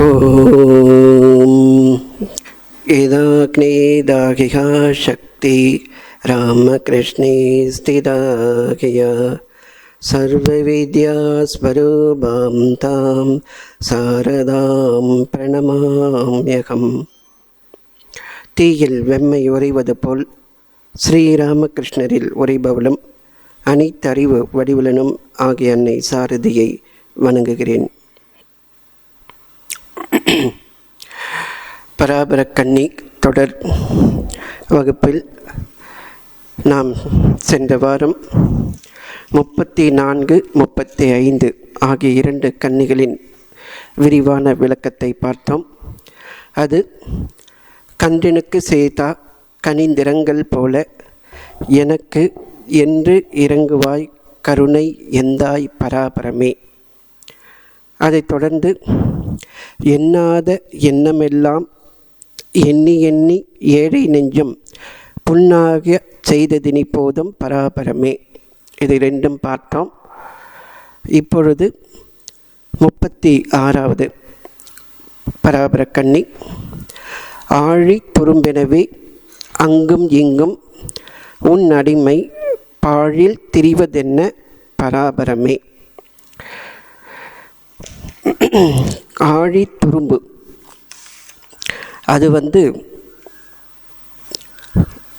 ஓம் ஏதாக்னேதாகிகா சக்தி ராமகிருஷ்ணே ஸ்திதாகிய சர்வவித்யா ஸ்வரூபாம் தாம் சாரதாம் பிரணமாம்யகம். தீயில் வெம்மை உறைவது போல் ஸ்ரீராமகிருஷ்ணரில் உறைபவளும் அனைத்தறிவு வடிவலனும் ஆகிய அன்னை சாரதியை வணங்குகிறேன். பராபர கன்னி தொடர் வகுப்பில் நாம் சென்ற வாரம் 34, 35 ஆகிய 2 கன்னிகளின் விரிவான விளக்கத்தை பார்த்தோம். அது கன்றினுக்கு சேதா கனிந்திரங்கள் போல எனக்கு என்று இறங்குவாய் கருணை எந்தாய் பராபரமே. அதைத் தொடர்ந்து எண்ணாத எண்ணமெல்லாம் எண்ணி எண்ணி ஏழை நெஞ்சும் புண்ணாக செய்ததினி போதும் பராபரமே. இது 2 பார்த்தோம். இப்பொழுது 36வது பராபர கன்னி. ஆழி துரும்பெனவே அங்கும் இங்கும் உன் அடிமை பாழில் திரிவதென்ன பராபரமே. ஆழி துரும்பு அது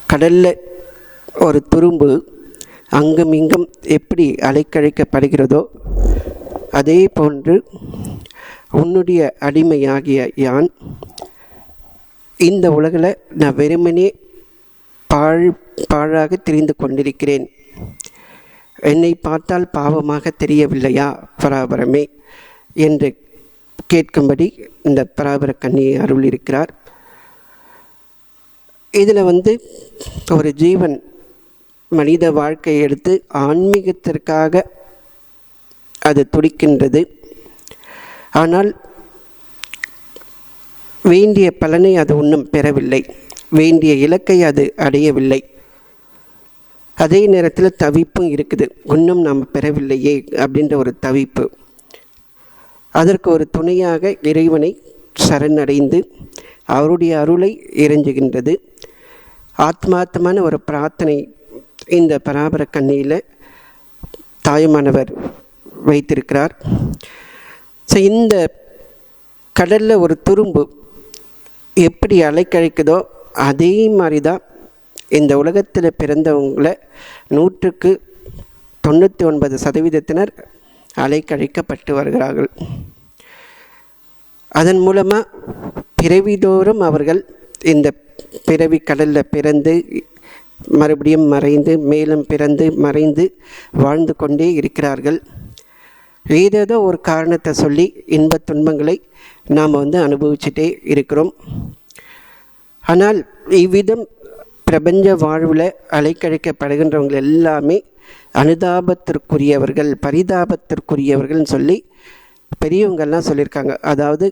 கடல்ல ஒரு துரும்பு அங்கும் இங்கும் எப்படி அலைக்கழிக்கப்படுகிறதோ அதே போன்று உன்னுடைய அடிமையாகிய யான் இந்த உலகில் நான் வெறுமனே பாழாக தெரிந்து கொண்டிருக்கிறேன். என்னை பார்த்தால் பாவமாக தெரியவில்லையா பராபரமே என்று கேட்கும்படி இந்த பராபர கன்னியை அருள் இருக்கிறார். இதில் ஒரு ஜீவன் மனித வாழ்க்கையை எடுத்து ஆன்மீகத்திற்காக அது துடிக்கின்றது. ஆனால் வேண்டிய பலனை அது இன்னும் பெறவில்லை, வேண்டிய இலக்கை அது அடையவில்லை. அதே நேரத்தில் தவிப்பும் இருக்குது, இன்னும் நாம் பெறவில்லையே அப்படின்ற ஒரு தவிப்பு. அதற்கு ஒரு துணையாக இறைவனை சரணடைந்து அவருடைய அருளை இறைஞ்சுகின்றது. ஆத்மார்த்தமான ஒரு பிரார்த்தனை இந்த பராபர கன்னியில் தாயுமானவர் வைத்திருக்கிறார். இந்த கடலில் ஒரு துரும்பு எப்படி அலைக்கழிக்குதோ அதே மாதிரி தான் இந்த உலகத்தில் பிறந்தவங்களை 100க்கு 99% அலைக்கழிக்கப்பட்டு வருகிறார்கள். அதன் மூலமாக பிறவிதோறும் அவர்கள் இந்த பிறவி கடலில் பிறந்து மறுபடியும் மறைந்து மேலும் பிறந்து மறைந்து வாழ்ந்து கொண்டே இருக்கிறார்கள். ஏதேதோ ஒரு காரணத்தை சொல்லி இன்பத் துன்பங்களை நாம் அனுபவிச்சுட்டே இருக்கிறோம். ஆனால் இவ்விதம் பிரபஞ்ச வாழ்வில் அலைக்கழிக்கப்படுகின்றவங்க எல்லாமே அனுதாபத்திற்குரியவர்கள், பரிதாபத்திற்குரியவர்கள்னு சொல்லி பெரியவங்கள்லாம் சொல்லியிருக்காங்க. அதாவது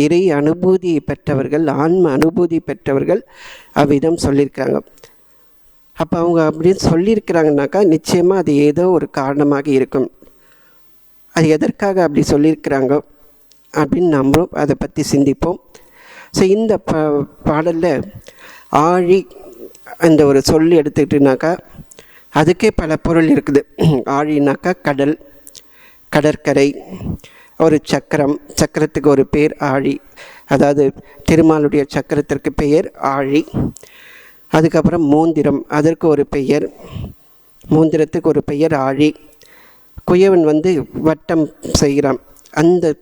இறை அனுபூதியை பெற்றவர்கள், ஆன்ம அனுபூதி பெற்றவர்கள் அவ்விதம் சொல்லியிருக்காங்க. அப்போ அவங்க அப்படின்னு சொல்லியிருக்கிறாங்கனாக்கா நிச்சயமாக அது ஏதோ ஒரு காரணமாக இருக்கும். அது எதற்காக அப்படி சொல்லியிருக்கிறாங்க அப்படின்னு நம்மளும் அதை பற்றி சிந்திப்போம். இந்த பாடலில் ஆழி அந்த ஒரு சொல்லி எடுத்துக்கிட்டுனாக்கா அதுக்கே பல பொருள் இருக்குது. ஆழினாக்கா கடல், கடற்கரை, ஒரு சக்கரம், சக்கரத்துக்கு ஒரு பேர் ஆழி, அதாவது திருமாலுடைய சக்கரத்திற்கு பெயர் ஆழி. அதுக்கப்புறம் மோந்திரம், அதற்கு ஒரு பெயர், மோந்திரத்துக்கு ஒரு பெயர் ஆழி. குயவன் வட்டம் செய்கிறான், அந்த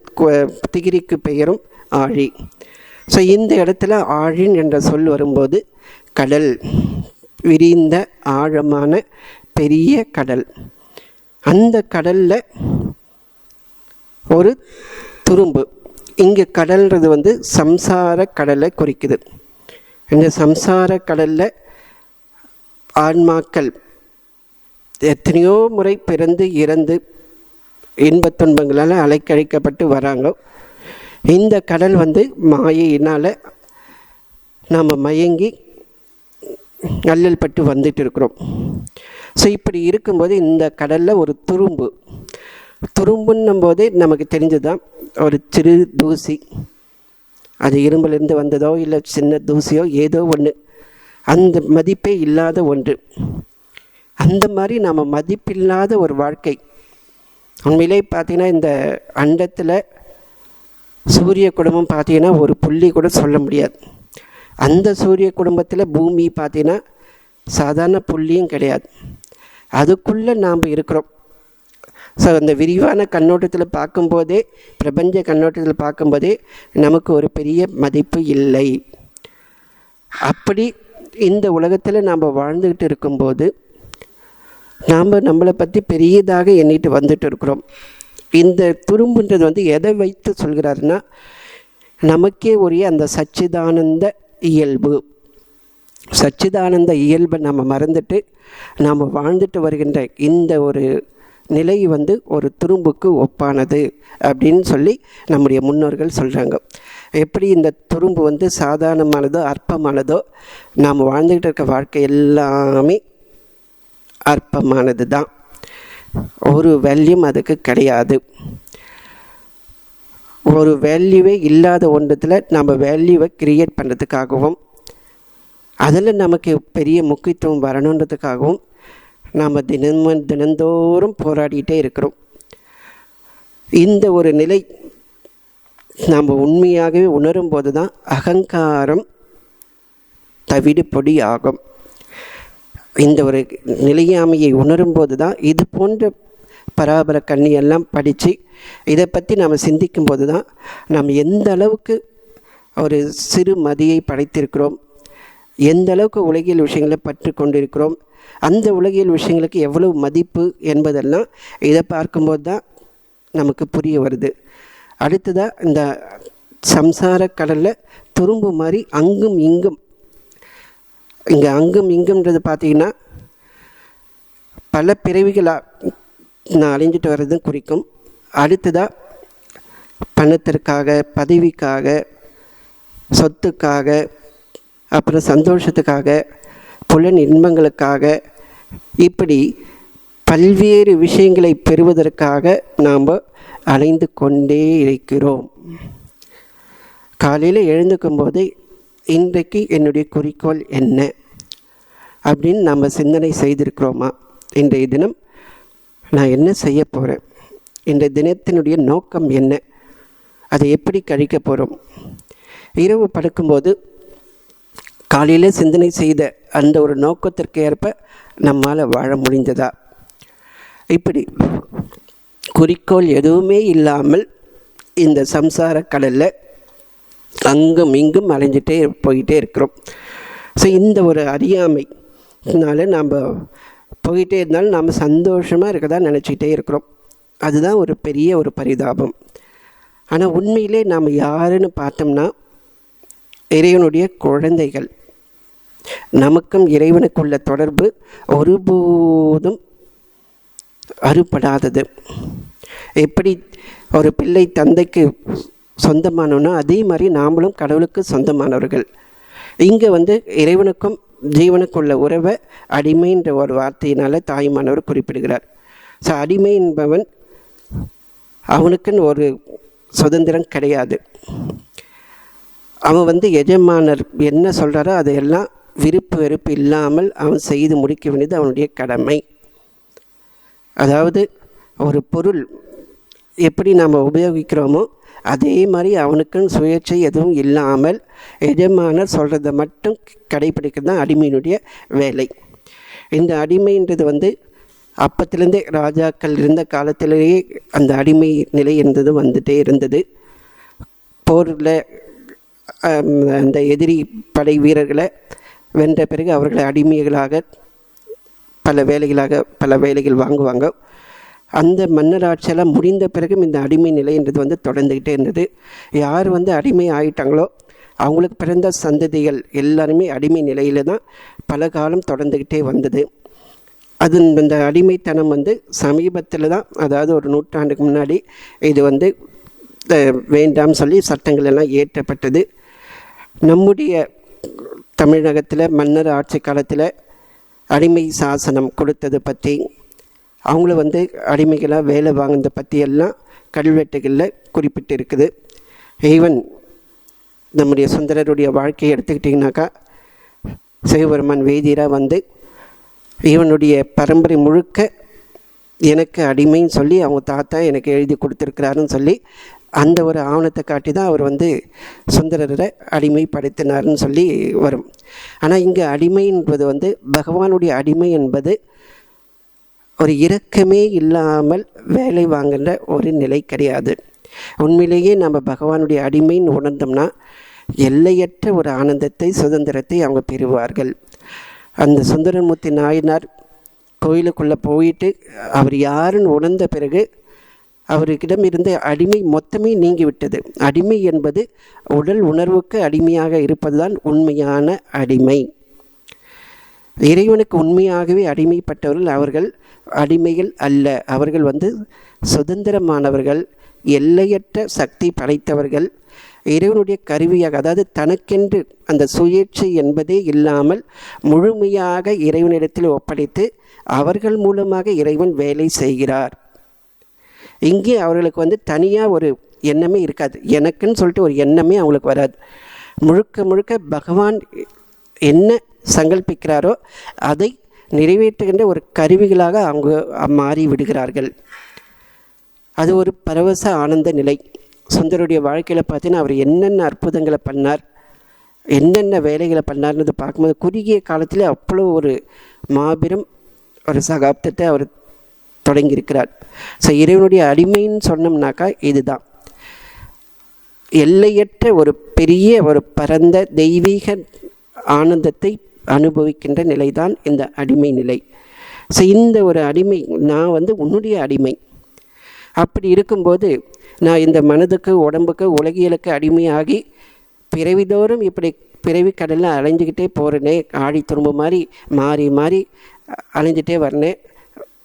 திகிரிக்கு பெயரும் ஆழி. இந்த இடத்துல ஆழின் என்ற சொல் வரும்போது கடல், விரிந்த ஆழமான பெரிய கடல். அந்த கடலில் ஒரு துரும்பு. இங்கே கடல்ன்றது சம்சார கடலை குறிக்குது. இந்த சம்சார கடலில் ஆன்மாக்கள் எத்தனையோ முறை பிறந்து இறந்து இன்பத் துன்பங்களால் அலைக்கழிக்கப்பட்டு வராங்க. இந்த கடல் மாயையினால் நாம் மயங்கி அல்லல் பட்டு வந்துட்டு இருக்கிறோம். இப்படி இருக்கும்போது இந்த கடலில் ஒரு துரும்புன்னும் போதே நமக்கு தெரிஞ்சுதான் ஒரு சிறு தூசி, அது இரும்பிலிருந்து வந்ததோ இல்லை சின்ன தூசியோ ஏதோ ஒன்று, அந்த மதிப்பே இல்லாத ஒன்று. அந்த மாதிரி நாம் மதிப்பில்லாத ஒரு வாழ்க்கை. உண்மையிலே பார்த்திங்கன்னா இந்த அண்டத்தில் சூரிய குடும்பம் பார்த்திங்கன்னா ஒரு புள்ளி கூட சொல்ல முடியாது. அந்த சூரிய குடும்பத்தில் பூமி பார்த்திங்கன்னா சாதாரண புள்ளியும் கிடையாது. அதுக்குள்ளே நாம் இருக்கிறோம். ஸோ அந்த விரிவான கண்ணோட்டத்தில் பார்க்கும்போதே, பிரபஞ்ச கண்ணோட்டத்தில் பார்க்கும்போதே நமக்கு ஒரு பெரிய மதிப்பு இல்லை. அப்படி இந்த உலகத்தில் நாம் வாழ்ந்துக்கிட்டு இருக்கும்போது நாம் நம்மளை பற்றி பெரியதாக எண்ணிட்டு வந்துட்டு இருக்கிறோம். இந்த துரும்புன்றது எதை வைத்து சொல்கிறாருன்னா, நமக்கே உரிய அந்த சச்சிதானந்த இயல்பு. சச்சிதானந்த இயல்பை நம்ம மறந்துட்டு நாம் வாழ்ந்துட்டு வருகின்ற இந்த ஒரு நிலை ஒரு துரும்புக்கு ஒப்பானது அப்படின்னு சொல்லி நம்முடைய முன்னோர்கள் சொல்கிறாங்க. எப்படி இந்த துரும்பு சாதாரணமானதோ அற்பமானதோ, நாம் வாழ்ந்துக்கிட்டு இருக்க வாழ்க்கை எல்லாமே அற்பமானது தான். ஒரு வேல்யூம் அதுக்கு கிடையாது. ஒரு வேல்யூவே இல்லாத ஒன்றத்தில் நம்ம வேல்யூவை கிரியேட் பண்ணுறதுக்காகவும் அதில் நமக்கு பெரிய முக்கியத்துவம் வரணுன்றதுக்காகவும் நாம் தினந்தோறும் போராடிட்டே இருக்கிறோம். இந்த ஒரு நிலை நாம் உண்மையாகவே உணரும் போது தான் அகங்காரம் தவிடு பொடி ஆகும். இந்த ஒரு நிலையாமையை உணரும்போது தான் இது போன்ற பராபர கண்ணியெல்லாம் படித்து இதை பற்றி நாம் சிந்திக்கும்போது தான் நாம் எந்த அளவுக்கு ஒரு சிறு மதியை படைத்திருக்கிறோம், எந்த அளவுக்கு உலகியல் விஷயங்களை பற்றி கொண்டிருக்கிறோம், அந்த உலகியல் விஷயங்களுக்கு எவ்வளவு மதிப்பு என்பதெல்லாம் இதை பார்க்கும்போது தான் நமக்கு புரிய வருது. அடுத்ததாக இந்த சம்சார கடலில் துரும்பு மாதிரி அங்கும் இங்கும், இங்கே அங்கும் இங்கும்ன்றது பார்த்திங்கன்னா பல பிறவிகளாக நான் அழிஞ்சிட்டு வர்றதும் குறிக்கும். அடுத்ததாக பணத்திற்காக, பதவிக்காக, சொத்துக்காக, அப்புறம் சந்தோஷத்துக்காக, புலன் இன்பங்களுக்காக, இப்படி பல்வேறு விஷயங்களை பெறுவதற்காக நாம் அலைந்து கொண்டே இருக்கிறோம். காலையில் எழுந்துக்கும் போது இன்றைக்கு என்னுடைய குறிக்கோள் என்ன அப்படின்னு நம்ம சிந்தனை செய்திருக்கிறோமா? இன்றைய தினம் நான் என்ன செய்ய போகிறேன், இன்றைய தினத்தினுடைய நோக்கம் என்ன, அதை எப்படி கழிக்க போகிறோம்? இரவு படுக்கும்போது காலையில் சிந்தனை செய்த அந்த ஒரு நோக்கத்திற்கு ஏற்ப நம்மால் வாழ முடிந்ததா? இப்படி குறிக்கோள் எதுவுமே இல்லாமல் இந்த சம்சார கடலில் அங்கும் இங்கும் அலைஞ்சிட்டே போயிட்டே இருக்கிறோம். ஸோ இந்த ஒரு அறியாமைனால நாம் போயிட்டே இருந்தாலும் நாம் சந்தோஷமாக இருக்கதா நினச்சிக்கிட்டே இருக்கிறோம். அதுதான் ஒரு பெரிய ஒரு பரிதாபம். ஆனால் உண்மையிலே நாம் யாருன்னு பார்த்தோம்னா இறைவனுடைய குழந்தைகள். நமக்கும் இறைவனுக்குள்ள தொடர்பு ஒருபோதும் அறுபடாதது. எப்படி ஒரு பிள்ளை தந்தைக்கு சொந்தமானவனோ அதே மாதிரி நாமளும் கடவுளுக்கு சொந்தமானவர்கள். இங்கே இறைவனுக்கும் ஜீவனுக்குள்ள உறவை அடிமைன்ற ஒரு வார்த்தையினால் தாய்மானவர் குறிப்பிடுகிறார். ஸோ அடிமை என்பவன் அவனுக்குன்னு ஒரு சுதந்திரம் கிடையாது. அவன் எஜமானர் என்ன சொல்கிறாரோ அதையெல்லாம் விருப்பு வெறுப்பு இல்லாமல் அவன் செய்து முடிக்க வேண்டியது அவனுடைய கடமை. அதாவது ஒரு பொருள் எப்படி நாம் உபயோகிக்கிறோமோ அதே மாதிரி அவனுக்குன்னு சுயேட்சை எதுவும் இல்லாமல் எஜமானர் சொல்கிறத மட்டும் கடைப்பிடிக்கிறது தான் அடிமையினுடைய வேலை. இந்த அடிமைன்றது அப்பத்திலேருந்தே ராஜாக்கள் இருந்த காலத்திலேயே அந்த அடிமை நிலை இருந்தது வந்துட்டே இருந்தது. போரில் அந்த எதிரி படை வீரர்களை வென்ற பிறகு அவர்களை அடிமைகளாக பல வேலைகள் வாங்குவாங்க. அந்த மன்னராட்சியெல்லாம் முடிந்த பிறகும் இந்த அடிமை நிலைன்றது தொடர்ந்துக்கிட்டே இருந்தது. யார் அடிமை ஆகிட்டாங்களோ அவங்களுக்கு பிறந்த சந்ததிகள் எல்லாருமே அடிமை நிலையில் தான் பல காலம் தொடர்ந்துக்கிட்டே வந்தது. அது இந்த அடிமைத்தனம் சமீபத்தில் தான், அதாவது ஒரு நூற்றாண்டுக்கு முன்னாடி இது வேண்டாம் சொல்லி சட்டங்கள் எல்லாம் இயற்றப்பட்டது. நம்முடைய தமிழகத்தில் மன்னர் ஆட்சி காலத்தில் அடிமை சாசனம் கொடுத்தது பற்றி, அவங்கள அடிமைகளாக வேலை வாங்கினதை பற்றி எல்லாம் கல்வெட்டுகளில் குறிப்பிட்டு இருக்குது. ஈவன் நம்முடைய சுந்தரருடைய வாழ்க்கையை எடுத்துக்கிட்டிங்கனாக்கா, சிவபெருமான் வேதியராக வந்து இவனுடைய பரம்பரை முழுக்க எனக்கு அடிமைன்னு சொல்லி அவங்க தாத்தா எனக்கு எழுதி கொடுத்துருக்கிறாருன்னு சொல்லி அந்த ஒரு ஆவணத்தை காட்டி தான் அவர் வந்து சுந்தரரை அடிமைப்படுத்தினார்னு சொல்லி வரும். ஆனால் இங்கே அடிமை என்பது வந்து பகவானுடைய அடிமை என்பது ஒரு இரக்கமே இல்லாமல் வேலை வாங்குகிற ஒரு நிலை கிடையாது. உண்மையிலேயே நம்ம பகவானுடைய அடிமைன்னு உணர்ந்தோம்னா எல்லையற்ற ஒரு ஆனந்தத்தை, சுதந்திரத்தை அவங்க பெறுவார்கள். அந்த சுந்தரமூர்த்தி நாயனார் கோயிலுக்குள்ளே போயிட்டு அவர் யாருன்னு உணர்ந்த பிறகு அவர்கிடம் இருந்த அடிமை மொத்தமே நீங்கிவிட்டது. அடிமை என்பது உடல் உணர்வுக்கு அடிமையாக இருப்பதுதான் உண்மையான அடிமை. இறைவனுக்கு உண்மையாகவே அடிமைப்பட்டவர்கள் அவர்கள் அடிமைகள் அல்ல. அவர்கள் வந்து சுதந்திரமானவர்கள், எல்லையற்ற சக்தி படைத்தவர்கள், இறைவனுடைய கருவியாக, அதாவது தனக்கென்று அந்த சுயேட்சை என்பதே இல்லாமல் முழுமையாக இறைவனிடத்தில் ஒப்படைத்து அவர்கள் மூலமாக இறைவன் வேலை செய்கிறார். இங்கே அவர்களுக்கு வந்து தனியாக ஒரு எண்ணமே இருக்காது. எனக்குன்னு சொல்லிட்டு ஒரு எண்ணமே அவங்களுக்கு வராது. முழுக்க முழுக்க பகவான் என்ன சங்கல்பிக்கிறாரோ அதை நிறைவேற்றுகின்ற ஒரு கருவிகளாக அவங்க மாறி விடுகிறார்கள். அது ஒரு பரவச ஆனந்த நிலை. சுந்தருடைய வாழ்க்கையில் பார்த்தீங்கன்னா அவர் என்னென்ன அற்புதங்களை பண்ணார், என்னென்ன வேலைகளை பண்ணார்னு பார்க்கும்போது குறுகிய காலத்தில் அவ்வளோ ஒரு மாபெரும் ஒரு சகாப்தத்தை அவர் தொடங்கியிருக்கிறார். ஸோ இறைவனுடைய அடிமைன்னு சொன்னோம்னாக்கா இதுதான் எல்லையற்ற ஒரு பெரிய ஒரு பரந்த தெய்வீக ஆனந்தத்தை அனுபவிக்கின்ற நிலைதான் இந்த அடிமை நிலை. ஸோ இந்த ஒரு அடிமை, நான் வந்து உன்னுடைய அடிமை. அப்படி இருக்கும்போது நான் இந்த மனதுக்கு, உடம்புக்கு, உலகியலுக்கு அடிமையாகி பிறவிதோறும் இப்படி பிறவி கடலில் அலைஞ்சிக்கிட்டே போகிறேனே, ஆழி துரும்பு மாதிரி மாறி மாறி அலைஞ்சிட்டே வரனே,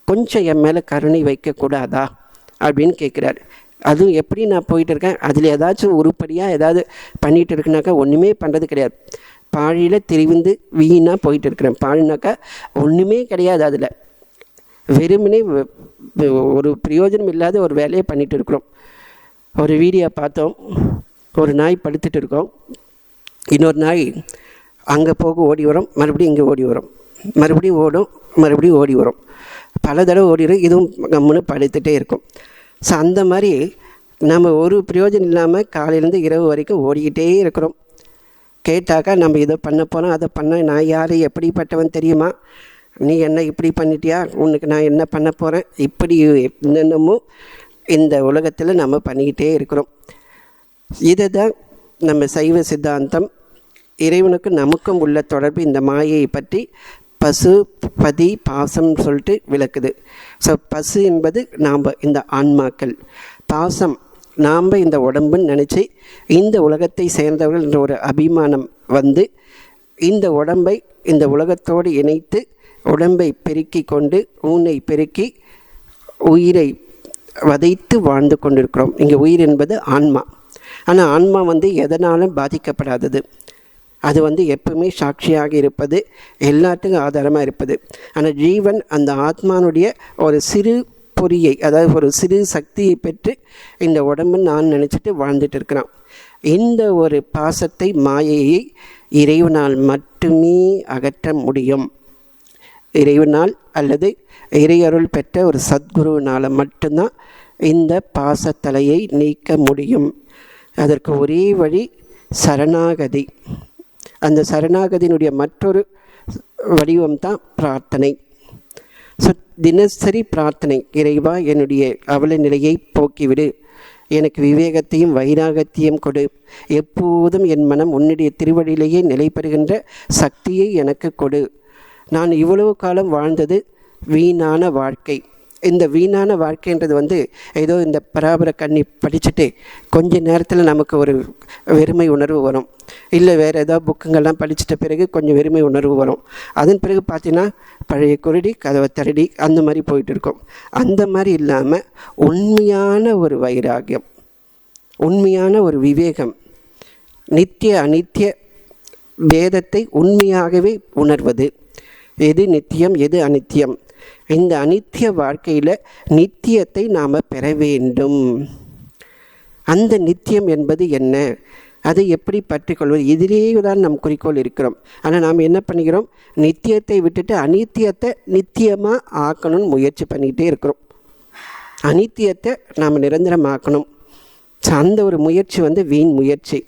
கொஞ்சம் என் மேலே கருணை வைக்கக்கூடாதா அப்படின்னு கேட்குறாரு. அதுவும் எப்படி நான் போயிட்டு இருக்கேன், அதில் ஏதாச்சும் உருப்படியாக ஏதாவது பண்ணிகிட்டு இருக்குனாக்கா ஒன்றுமே பண்ணுறது கிடையாது. பாழியில் திரிவிந்து வீணாக போயிட்டு இருக்கிறேன். பாழினாக்கா ஒன்றுமே கிடையாது, அதில் வெறுமனே ஒரு பிரயோஜனம் இல்லாத ஒரு வேலையை பண்ணிகிட்டு இருக்கிறோம். ஒரு வீடியோ பார்த்தோம், ஒரு நாய் படுத்துட்டு இருக்கோம், இன்னொரு நாய் அங்கே போக ஓடி வரும், மறுபடியும் இங்கே ஓடி வரும், மறுபடியும் ஓடும், மறுபடியும் ஓடி வரும், பல தடவை ஓடிடும், இதுவும் கம்முன்னு படுத்துகிட்டே இருக்கும். ஸோ அந்த மாதிரி நம்ம ஒரு பிரயோஜனம் இல்லாமல் காலையிலேருந்து இரவு வரைக்கும் ஓடிக்கிட்டே இருக்கிறோம். கேட்டாக்கா நம்ம இதை பண்ண போகிறோம், அதை பண்ண, நான் யார், எப்படிப்பட்டவன் தெரியுமா, நீ என்ன இப்படி பண்ணிட்டியா, உனக்கு நான் என்ன பண்ண போகிறேன், இப்படி என்னென்னமோ இந்த உலகத்தில் நம்ம பண்ணிக்கிட்டே இருக்கிறோம். இதை தான் நம்ம சைவ சித்தாந்தம் இறைவனுக்கு நமக்கும் உள்ள தொடர்பு, இந்த மாயையை பற்றி பசு பதி பாசம் சொல்லிட்டு விளக்குது. ஸோ பசு என்பது நாம் இந்த ஆன்மாக்கள், பாசம் நாம் இந்த உடம்புன்னு நினச்சி இந்த உலகத்தை சேர்ந்தவர்கள் என்ற ஒரு அபிமானம் வந்து இந்த உடம்பை இந்த உலகத்தோடு இணைத்து உடம்பை பெருக்கி கொண்டு ஊனை பெருக்கி உயிரை வதைத்து வாழ்ந்து கொண்டிருக்கிறோம். இங்கே உயிர் என்பது ஆன்மா. ஆனால் ஆன்மா வந்து எதனாலும் பாதிக்கப்படாதது. அது வந்து எப்பவுமே சாட்சியாக இருப்பது, எல்லாத்துக்கும் ஆதாரமாக இருப்பது. ஆனால் ஜீவன் அந்த ஆத்மானுடைய ஒரு சிறு பொறியை, அதாவது ஒரு சிறு சக்தியை பெற்று இந்த உடம்புன்னு நான் நினச்சிட்டு வாழ்ந்துட்டு இருக்கிறான். இந்த ஒரு பாசத்தை, மாயையை இறைவனால் மட்டுமே அகற்ற முடியும். இறைவனால் அல்லது இறையருள் பெற்ற ஒரு சத்குருவினால் மட்டும்தான் இந்த பாசத்தலையை நீக்க முடியும். அதற்கு ஒரே வழி சரணாகதி. அந்த சரணாகதியினுடைய மற்றொரு வடிவம்தான் பிரார்த்தனை. ஸோ தினசரி பிரார்த்தனை, இறைவா என்னுடைய அவல நிலையை போக்கிவிடு, எனக்கு விவேகத்தையும் வைராகத்தையும் கொடு, எப்போதும் என் மனம் உன்னுடைய திருவடியிலேயே நிலை பெறுகின்ற சக்தியை எனக்கு கொடு. நான் இவ்வளவு காலம் வாழ்ந்தது வீணான வாழ்க்கை. இந்த வீணான வாழ்க்கைன்றது வந்து ஏதோ இந்த பராபர கண்ணி படிச்சுட்டு கொஞ்ச நேரத்தில் நமக்கு ஒரு வெறுமை உணர்வு வரும், இல்லை வேறு ஏதோ புக்குங்கள்லாம் படிச்சுட்ட பிறகு கொஞ்சம் வெறுமை உணர்வு வரும். அதன் பிறகு பார்த்தீங்கன்னா பழைய குருடி கதவை தரடி அந்த மாதிரி போயிட்டு இருக்கோம். அந்த மாதிரி இல்லாமல் உண்மையான ஒரு வைராகியம், உண்மையான ஒரு விவேகம், நித்திய அநித்திய பேதத்தை உண்மையாகவே உணர்வது, எது நித்தியம் எது அநித்தியம். இந்த அநித்திய வாழ்க்கையில் நித்தியத்தை நாம் பெற வேண்டும். அந்த நித்தியம் என்பது என்ன? அதை எப்படி பற்றிக்கொள்வது, இதிலேயே தான் நம் குறிக்கோள் இருக்கிறோம். ஆனால் நாம் என்ன பண்ணுகிறோம், நித்தியத்தை விட்டுட்டு அநித்தியத்தை நித்தியமாக ஆக்கணும்னு முயற்சி பண்ணிக்கிட்டே இருக்கிறோம். அநித்தியத்தை நாம் நிரந்தரமாக்கணும். அந்த ஒரு முயற்சி வீண் முயற்சி.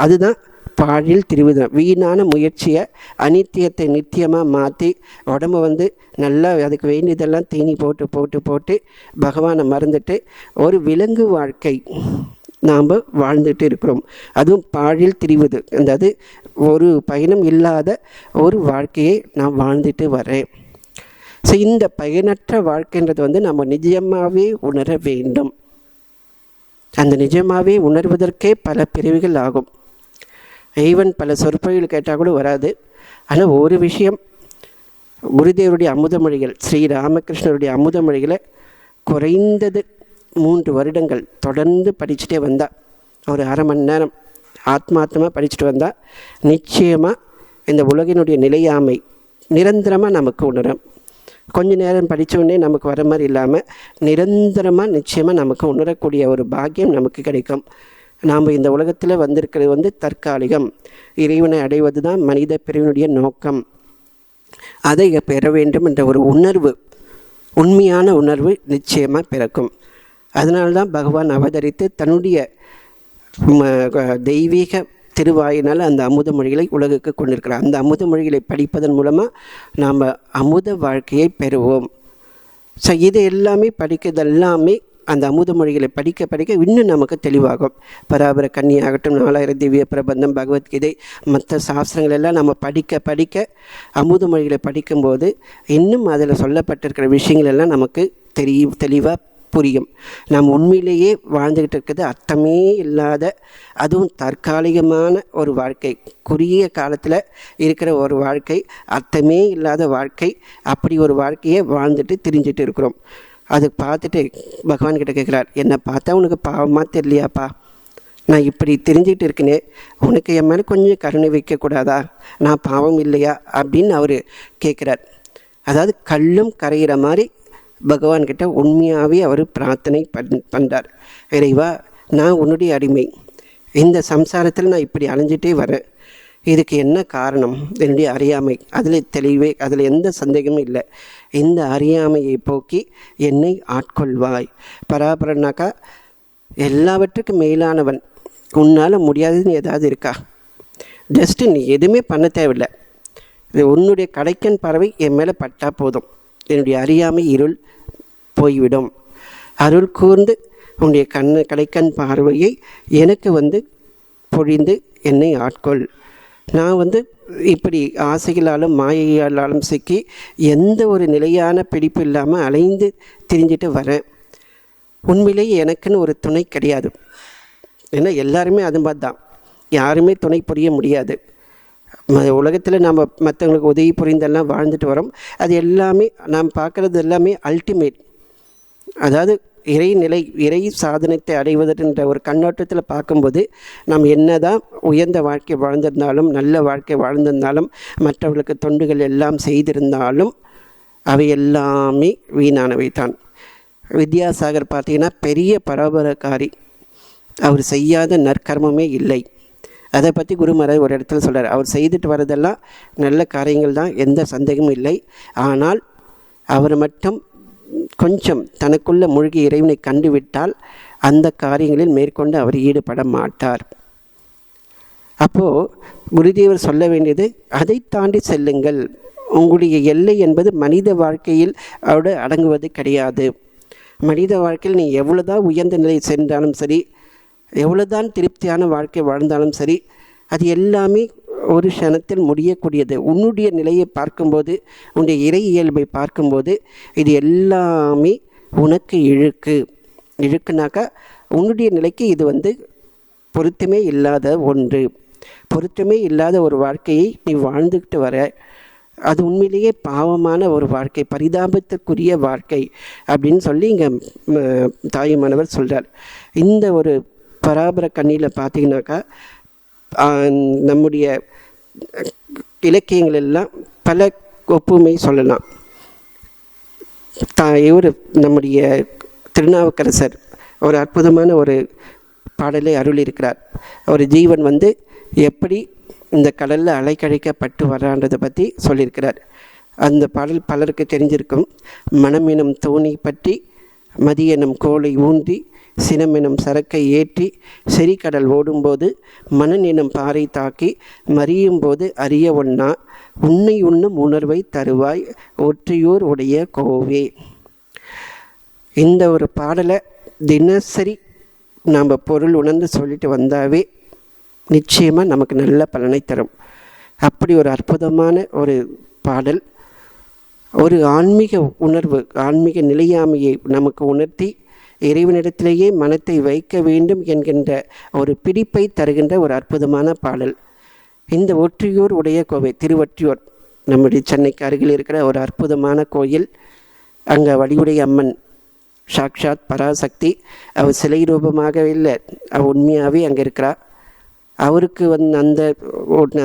அதுதான் பாழில் திரிவுதான். வீணான முயற்சியை அநித்தியத்தை நித்தியமாக மாற்றி உடம்பு நல்லா அதுக்கு வேண்டியதெல்லாம் தீனி போட்டு போட்டு போட்டு பகவானை மறந்துட்டு ஒரு விலங்கு வாழ்க்கை நாம் வாழ்ந்துட்டு இருக்கிறோம். அதுவும் பாழில் திரிவது, அதாவது ஒரு பயணம் இல்லாத ஒரு வாழ்க்கையை நான் வாழ்ந்துட்டு வரேன். ஸோ இந்த பயனற்ற வாழ்க்கைன்றது நம்ம நிஜமாகவே உணர வேண்டும். அந்த நிஜமாகவே உணர்வதற்கே பல பிரிவுகள் ஆகும். ஈவன் பல சொற்பொழிகள் கேட்டால் கூட வராது. ஆனால் ஒரு விஷயம், குருதேவருடைய அமுதமொழிகள், ஸ்ரீ ராமகிருஷ்ணருடைய அமுதமொழிகளை குறைந்தது 3 வருடங்கள் தொடர்ந்து படிச்சுட்டே வந்தால், ஒரு அரை மணி நேரம் ஆத்மார்த்தமாக படிச்சுட்டு வந்தால் நிச்சயமாக இந்த உலகினுடைய நிலையாமை நிரந்தரமாக நமக்கு உணரும். கொஞ்ச நேரம் படித்தோடனே நமக்கு வர மாதிரி இல்லாமல் நிரந்தரமாக நிச்சயமாக நமக்கு உணரக்கூடிய ஒரு பாக்கியம் நமக்கு கிடைக்கும். நாம் இந்த உலகத்தில் வந்திருக்கிறது தற்காலிகம். இறைவனை அடைவது தான் மனித பிரிவினுடைய நோக்கம். அதை பெற வேண்டும் என்ற ஒரு உணர்வு, உண்மையான உணர்வு நிச்சயமாக பிறக்கும். அதனால்தான் பகவான் அவதரித்து தன்னுடைய தெய்வீக திருவாயினால் அந்த அமுத மொழிகளை உலகுக்கு கொண்டிருக்கிறார். அந்த அமுத மொழிகளை படிப்பதன் மூலமாக நாம் அமுத வாழ்க்கையை பெறுவோம். ஸோ இது எல்லாமே படிக்கிறதெல்லாமே அந்த அமுத மொழிகளை படிக்க படிக்க இன்னும் நமக்கு தெளிவாகும். பராபர கன்னியாகட்டும், 4000 திவ்ய பிரபந்தம், பகவத்கீதை, மற்ற சாஸ்திரங்கள் எல்லாம் நம்ம படிக்க படிக்க அமுத மொழிகளை படிக்கும்போது இன்னும் அதில் சொல்லப்பட்டிருக்கிற விஷயங்கள் எல்லாம் நமக்கு தெளிவாக புரியும். நாம் உண்மையிலேயே வாழ்ந்துக்கிட்டு இருக்கிறது அர்த்தமே இல்லாத, அதுவும் தற்காலிகமான ஒரு வாழ்க்கை, குறுகிய காலத்தில் இருக்கிற ஒரு வாழ்க்கை, அர்த்தமே இல்லாத வாழ்க்கை. அப்படி ஒரு வாழ்க்கையை வாழ்ந்துட்டு திரிஞ்சிட்டு இருக்கிறோம். அது பார்த்துட்டு பகவான்கிட்ட கேட்குறார், என்னை பார்த்தா உனக்கு பாவமாக தெரியலையாப்பா? நான் இப்படி தெரிஞ்சுக்கிட்டு இருக்கேனே, உனக்கு என் மேலே கொஞ்சம் கருணை வைக்கக்கூடாதா? நான் பாவம் இல்லையா அப்படின்னு அவர் கேட்குறார். அதாவது கல்லும் கரைகிற மாதிரி பகவான்கிட்ட உண்மையாகவே அவர் பிரார்த்தனை பண்ணுறார். இறைவா, நான் உன்னுடைய அடிமை, இந்த சம்சாரத்தில் நான் இப்படி அலைஞ்சிட்டே வரேன். இதுக்கு என்ன காரணம்? என்னுடைய அறியாமை. அதில் எந்த சந்தேகமும் இல்லை. இந்த அறியாமையை போக்கி என்னை ஆட்கொள்வாய். பராபரனாக்கா எல்லாவற்றுக்கும் மேலானவன். உன்னால் முடியாததுன்னு ஏதாவது இருக்கா? ஜஸ்ட்டு நீ எதுவுமே பண்ண தேவையில்லை. இது உன்னுடைய கடைக்கன் பறவை என் மேலே பட்டா போதும், என்னுடைய அறியாமை இருள் போய்விடும். அருள் கூர்ந்து உன்னுடைய கடைக்கண் பார்வையை எனக்கு பொழிந்து என்னை ஆட்கொள். நான் இப்படி ஆசைகளாலும் மாயையாலும் சிக்கி எந்த ஒரு நிலையான பிடிப்பு இல்லாமல் அலைந்து திரிஞ்சிட்டு வரேன். உண்மையிலேயே எனக்குன்னு ஒரு துணை கிடையாது. ஏன்னா எல்லாருமே அது மாதிரி தான், யாருமே துணை புரிய முடியாது. உலகத்தில் நாம் மற்றவங்களுக்கு உதவி புரிந்தெல்லாம் வாழ்ந்துட்டு வரோம். அது எல்லாமே நாம் பார்க்குறது எல்லாமே அல்டிமேட், அதாவது இறைநிலை, இறை சாதனத்தை அடைவதென்ற ஒரு கண்ணோட்டத்தில் பார்க்கும்போது நாம் என்ன தான் உயர்ந்த வாழ்க்கை வாழ்ந்திருந்தாலும், நல்ல வாழ்க்கை வாழ்ந்திருந்தாலும், மற்றவர்களுக்கு தொண்டுகள் எல்லாம் செய்திருந்தாலும் அவை எல்லாமே வீணானவை தான். வித்யாசாகர் பார்த்தீங்கன்னா பெரிய பராபரக்காரி, அவர் செய்யாத நற்கர்மமே இல்லை. அதை பற்றி குரு மகாராஜ் ஒரு இடத்துல சொல்கிறார், அவர் செய்துட்டு வரதெல்லாம் நல்ல காரியங்கள் தான், எந்த சந்தேகமும் இல்லை. ஆனால் அவர் மட்டும் கொஞ்சம் தனக்குள்ள மூழ்கி இறைவனை கண்டுவிட்டால் அந்த காரியங்களில் மேற்கொண்டு அவர் ஈடுபட மாட்டார். அப்போது குருதேவர் சொல்ல வேண்டியது, அதை தாண்டி செல்லுங்கள். உங்களுடைய எல்லை என்பது மனித வாழ்க்கையில் அவரோட அடங்குவது கிடையாது. மனித வாழ்க்கையில் நீ எவ்வளோதான் உயர்ந்த நிலை சென்றாலும் சரி, எவ்வளோதான் திருப்தியான வாழ்க்கை வாழ்ந்தாலும் சரி, அது எல்லாமே ஒரு க்ஷணத்தில் முடியக்கூடியது. உன்னுடைய நிலையை பார்க்கும்போது, உன்னுடைய இறை இயல்பை பார்க்கும்போது இது எல்லாமே உனக்கு இழுக்குனாக்கா உன்னுடைய நிலைக்கு இது பொருத்தமே இல்லாத ஒன்று. பொருத்தமே இல்லாத ஒரு வாழ்க்கையை நீ வாழ்ந்துக்கிட்டு வர, அது உண்மையிலேயே பாவமான ஒரு வாழ்க்கை, பரிதாபத்திற்குரிய வாழ்க்கை அப்படின்னு சொல்லி இங்கே தாயுமானவர் சொல்கிறார். இந்த ஒரு பராபர கண்ணியில் பார்த்தீங்கன்னாக்கா நம்முடைய இலக்கியங்கள் எல்லாம் பல ஒப்புமை சொல்லலாம். இவர் நம்முடைய திருநாவுக்கரசர் ஒரு அற்புதமான ஒரு பாடலை அருளியிருக்கிறார். ஒரு ஜீவன் வந்து எப்படி இந்த கடலில் அலைக்கழிக்கப்பட்டு வரான்றதை பற்றி சொல்லியிருக்கிறார். அந்த பாடல் பலருக்கு தெரிஞ்சிருக்கும். மனம் எனும் தோணி பற்றி மதி எனும் கோலை ஊன்றி சினம் எனும் சரக்கை ஏற்றி செறிகடல் ஓடும்போது மனன் எனும் பாறை தாக்கி மறியும் போது அறிய ஒண்ணா உன்னை உண்ணும் உணர்வை தருவாய் ஒற்றியூர் உடைய கோவே. இந்த ஒரு பாடலை தினசரி நாம் பொருள் உணர்ந்து சொல்லிட்டு வந்தாவே நிச்சயமாக நமக்கு நல்ல பலனை தரும். அப்படி ஒரு அற்புதமான ஒரு பாடல், ஒரு ஆன்மீக உணர்வு, ஆன்மீக நிலையாமையை நமக்கு உணர்த்தி இறைவனிடத்திலேயே மனத்தை வைக்க வேண்டும் என்கின்ற ஒரு பிடிப்பை தருகின்ற ஒரு அற்புதமான பாடல். இந்த ஒற்றியூர் உடைய கோவை, திருவொற்றியூர், நம்முடைய சென்னைக்கு அருகில் இருக்கிற ஒரு அற்புதமான கோயில். அங்கே வடிவுடைய அம்மன் சாக்ஷாத் பராசக்தி, அவர் சிலை ரூபமாக இல்லை, அவர் உண்மையாகவே அங்கே இருக்கிறார். அவருக்கு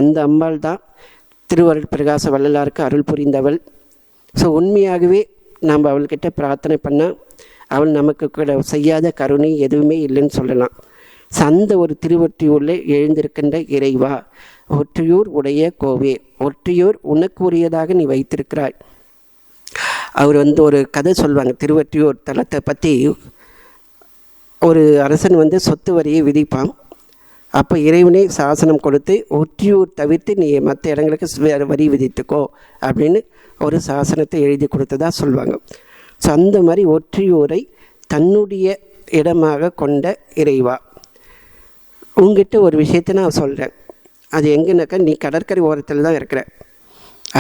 அந்த அம்பாள் தான் திருவருள் பிரகாச வள்ளலாருக்கு அருள் புரிந்தவள். ஸோ உண்மையாகவே நாம் அவள்கிட்ட பிரார்த்தனை பண்ணால் அவள் நமக்கு கூட செய்யாத கருணை எதுவுமே இல்லைன்னு சொல்லலாம். ஸோ அந்த ஒரு திருவொற்றியூரில் எழுந்திருக்கின்ற இறைவா, ஒற்றியூர் உடைய கோவே, ஒற்றியூர் உனக்கு உரியதாக நீ வைத்திருக்கிறாய். அவர் ஒரு கதை சொல்லுவாங்க. திருவொற்றியூர் தலத்தை பற்றி ஒரு அரசன் சொத்து வரியை விதிப்பான். அப்போ இறைவனே சாசனம் கொடுத்து ஒற்றியூர் தவிர்த்து நீ மற்ற இடங்களுக்கு வேறு வரி விதித்துக்கோ அப்படின்னு ஒரு சாசனத்தை எழுதி கொடுத்ததா சொல்லுவாங்க. ஸோ அந்த மாதிரி ஒற்றியூரை தன்னுடைய இடமாக கொண்ட இறைவா, உங்ககிட்ட ஒரு விஷயத்தை நான் சொல்கிறேன். அது எங்கன்னாக்கா, நீ கடற்கரை ஓரத்தில் தான் இருக்கிற,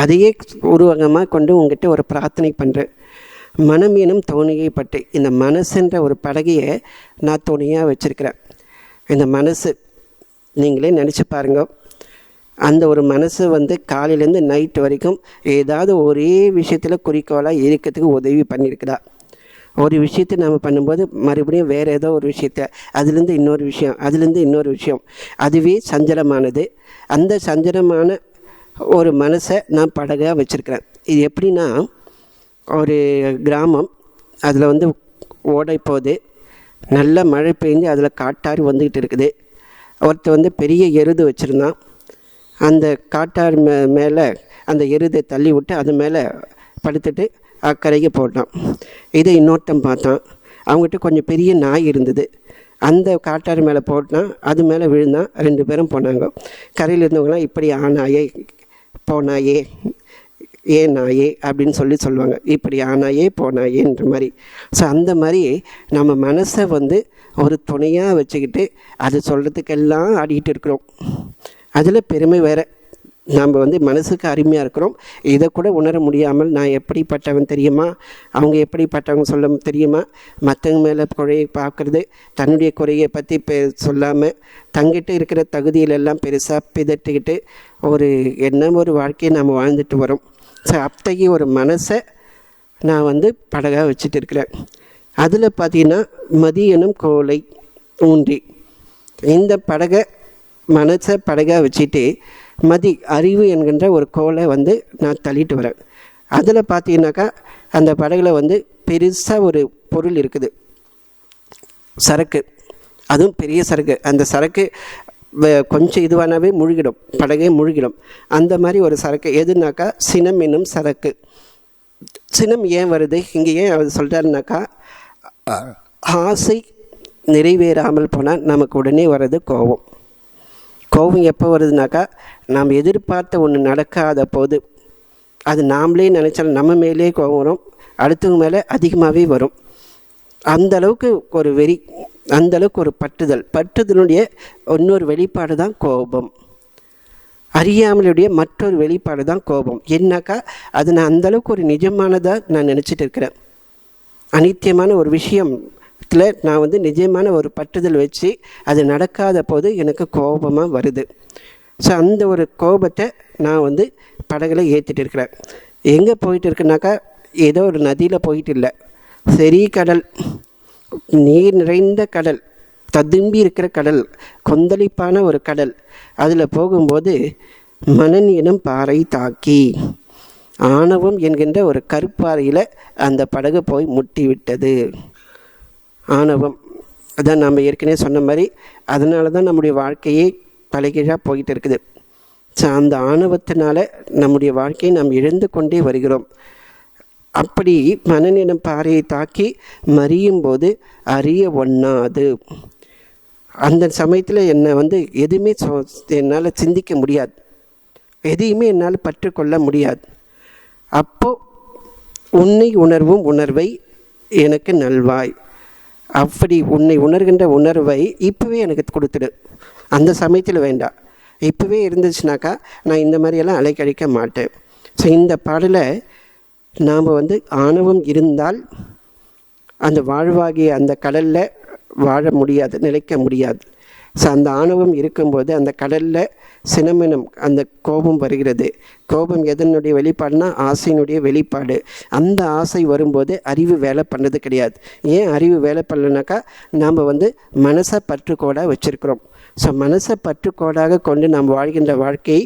அதையே உருவகமாக கொண்டு உங்ககிட்ட ஒரு பிரார்த்தனை பண்ணுறேன். மனம் எனும் தோணியை பட்டு, இந்த மனசுன்ற ஒரு படகையை நான் துணையாக வச்சுருக்கிறேன். இந்த மனசு நீங்களே நினச்சி பாருங்க. அந்த ஒரு மனசு காலையிலேருந்து நைட்டு வரைக்கும் ஏதாவது ஒரே விஷயத்தில் குறிக்கோளாக இருக்கிறதுக்கு உதவி பண்ணியிருக்குதா? ஒரு விஷயத்தை நாம் பண்ணும்போது மறுபடியும் வேறு ஏதோ ஒரு விஷயத்தை, அதுலேருந்து இன்னொரு விஷயம், அதுலேருந்து இன்னொரு விஷயம், அதுவே சஞ்சலமானது. அந்த சஞ்சலமான ஒரு மனசை நான் படகாக வச்சுருக்கிறேன். இது எப்படின்னா, ஒரு கிராமம், அதில் ஓடை போகுது, நல்ல மழை பெய்ஞ்சு அதில் காட்டாறு வந்துக்கிட்டு இருக்குது. ஒருத்தர் பெரிய எருது வச்சுருந்தான். அந்த காட்டாறு மேலே அந்த எருதை தள்ளி விட்டு அது மேலே படுத்துட்டு அக்கறைக்கு போட்டான். இதை இன்னொருத்தன் பார்த்தான். அவங்ககிட்ட கொஞ்சம் பெரிய நாய் இருந்தது. அந்த காட்டாறு மேலே போட்டான், அது மேலே விழுந்தான். 2 பேரும் போனாங்க. கரையில் இருந்தவங்களாம் இப்படி ஆனாயே போனாயே ஏன் நாயே அப்படின்னு சொல்லுவாங்க. இப்படி ஆனாயே போனாயேன்ற மாதிரி. ஸோ அந்த மாதிரி நம்ம மனசை ஒரு துணையாக வச்சுக்கிட்டு அது சொல்கிறதுக்கெல்லாம் ஆடிக்கிட்டு இருக்கிறோம். அதில் பெருமை வேறு. நாம் மனசுக்கு அருமையாக இருக்கிறோம். இதை கூட உணர முடியாமல் நான் எப்படிப்பட்டவன் தெரியுமா, அவங்க எப்படிப்பட்டவங்க சொல்ல தெரியுமா, மற்றவங்க மேலே குறையை பார்க்குறது, தன்னுடைய குறையை பற்றி சொல்லாமல் தங்கிட்ட இருக்கிற தகுதியிலெல்லாம் பெருசாக பிதட்டிக்கிட்டு ஒரு வாழ்க்கையை நாம் வாழ்ந்துட்டு வரோம். ஸோ அத்தகைய ஒரு மனசை நான் படகாக வச்சுட்டு இருக்கிறேன். அதில் பார்த்தீங்கன்னா மதி எனும் கோலை ஊன்றி, இந்த மனசை படகாக வச்சுட்டு மதி அறிவு என்கின்ற ஒரு கோலை நான் தள்ளிட்டு வரேன். அதில் பார்த்தீங்கன்னாக்கா அந்த படகுல பெருசாக ஒரு பொருள் இருக்குது, சரக்கு, அதுவும் பெரிய சரக்கு. அந்த சரக்கு கொஞ்சம் இதுவானாவே முழுகிடும், படகே முழுகிடும். அந்த மாதிரி ஒரு சரக்கு எதுனாக்கா சினம் என்னும் சரக்கு. சினம் ஏன் வருது இங்கே, ஏன் அவர் சொல்கிறாருனாக்கா, ஆசை நிறைவேறாமல் போனால் நமக்கு உடனே வர்றது கோபம். கோபம் எப்போ வருதுனாக்கா, நாம் எதிர்பார்த்த ஒன்று நடக்காத போது, அது நாமளே நினச்சாலும் நம்ம மேலே கோபம் வரும், அடுத்தவங்க மேலே அதிகமாகவே வரும். அந்தளவுக்கு ஒரு வெறி, அந்தளவுக்கு ஒரு பற்றுதலுடைய இன்னொரு வெளிப்பாடு தான் கோபம். அறியாமலுடைய மற்றொரு வெளிப்பாடு தான் கோபம். என்னாக்கா, அது நான் அந்தளவுக்கு ஒரு நிஜமானதாக நான் நினச்சிட்டு இருக்கிறேன். அனித்தியமான ஒரு விஷயத்தில் நான் நிஜமான ஒரு பற்றுதல் வச்சு அது நடக்காத போது எனக்கு கோபமாக வருது. ஸோ அந்த ஒரு கோபத்தை நான் படகுல ஏற்றிட்டு இருக்கிறேன். எங்கே போயிட்டு இருக்குனாக்கா, ஏதோ ஒரு நதியில் போயிட்டு இல்லை, சரி கடல், நீர் நிறைந்த கடல், ததும்பி இருக்கிற கடல், கொந்தளிப்பான ஒரு கடல். அதில் போகும்போது மனன் எனும் பாறை தாக்கி, ஆணவம் என்கின்ற ஒரு கருப்பாறையில் அந்த படகு போய் முட்டி விட்டது. ஆணவம், அதான் நாம் ஏற்கனவே சொன்ன மாதிரி அதனால தான் நம்முடைய வாழ்க்கையே தலைகீழாக போயிட்டு இருக்குது. ஸோ அந்த ஆணவத்தினால நம்முடைய வாழ்க்கையை நாம் இழந்து கொண்டே வருகிறோம். அப்படி மனநிலம் பாறையை தாக்கி மறியும் போது அறிய ஒண்ணாது. அந்த சமயத்தில் என்னை எதுவுமே என்னால் சிந்திக்க முடியாது, எதையுமே என்னால் பற்றுக்கொள்ள முடியாது. அப்போது உன்னை உணர்வும் உணர்வை எனக்கு நல்வாய். அப்படி உன்னை உணர்கின்ற உணர்வை இப்போவே எனக்கு கொடுத்துடு. அந்த சமயத்தில் வேண்டாம், இப்போவே இருந்துச்சுனாக்கா நான் இந்த மாதிரியெல்லாம் அலைக்கழிக்க மாட்டேன். ஸோ இந்த பாடலை நாம் ஆணவம் இருந்தால் அந்த வாழ்வாகிய அந்த கடலில் வாழ முடியாது, நிலைக்க முடியாது. ஸோ அந்த ஆணவம் இருக்கும்போது அந்த கடலில் சினமெனும் அந்த கோபம் வருகிறது. கோபம் எதனுடைய வெளிப்பாடுனா ஆசையினுடைய வெளிப்பாடு. அந்த ஆசை வரும்போது அறிவு வேலை பண்ணது கிடையாது. ஏன் அறிவு வேலை பண்ணலனாக்கா நாம் மனசை பற்றுக்கோடாக வச்சுருக்கிறோம். ஸோ மனசை பற்றுக்கோடாக கொண்டு நாம் வாழ்கின்ற வாழ்க்கை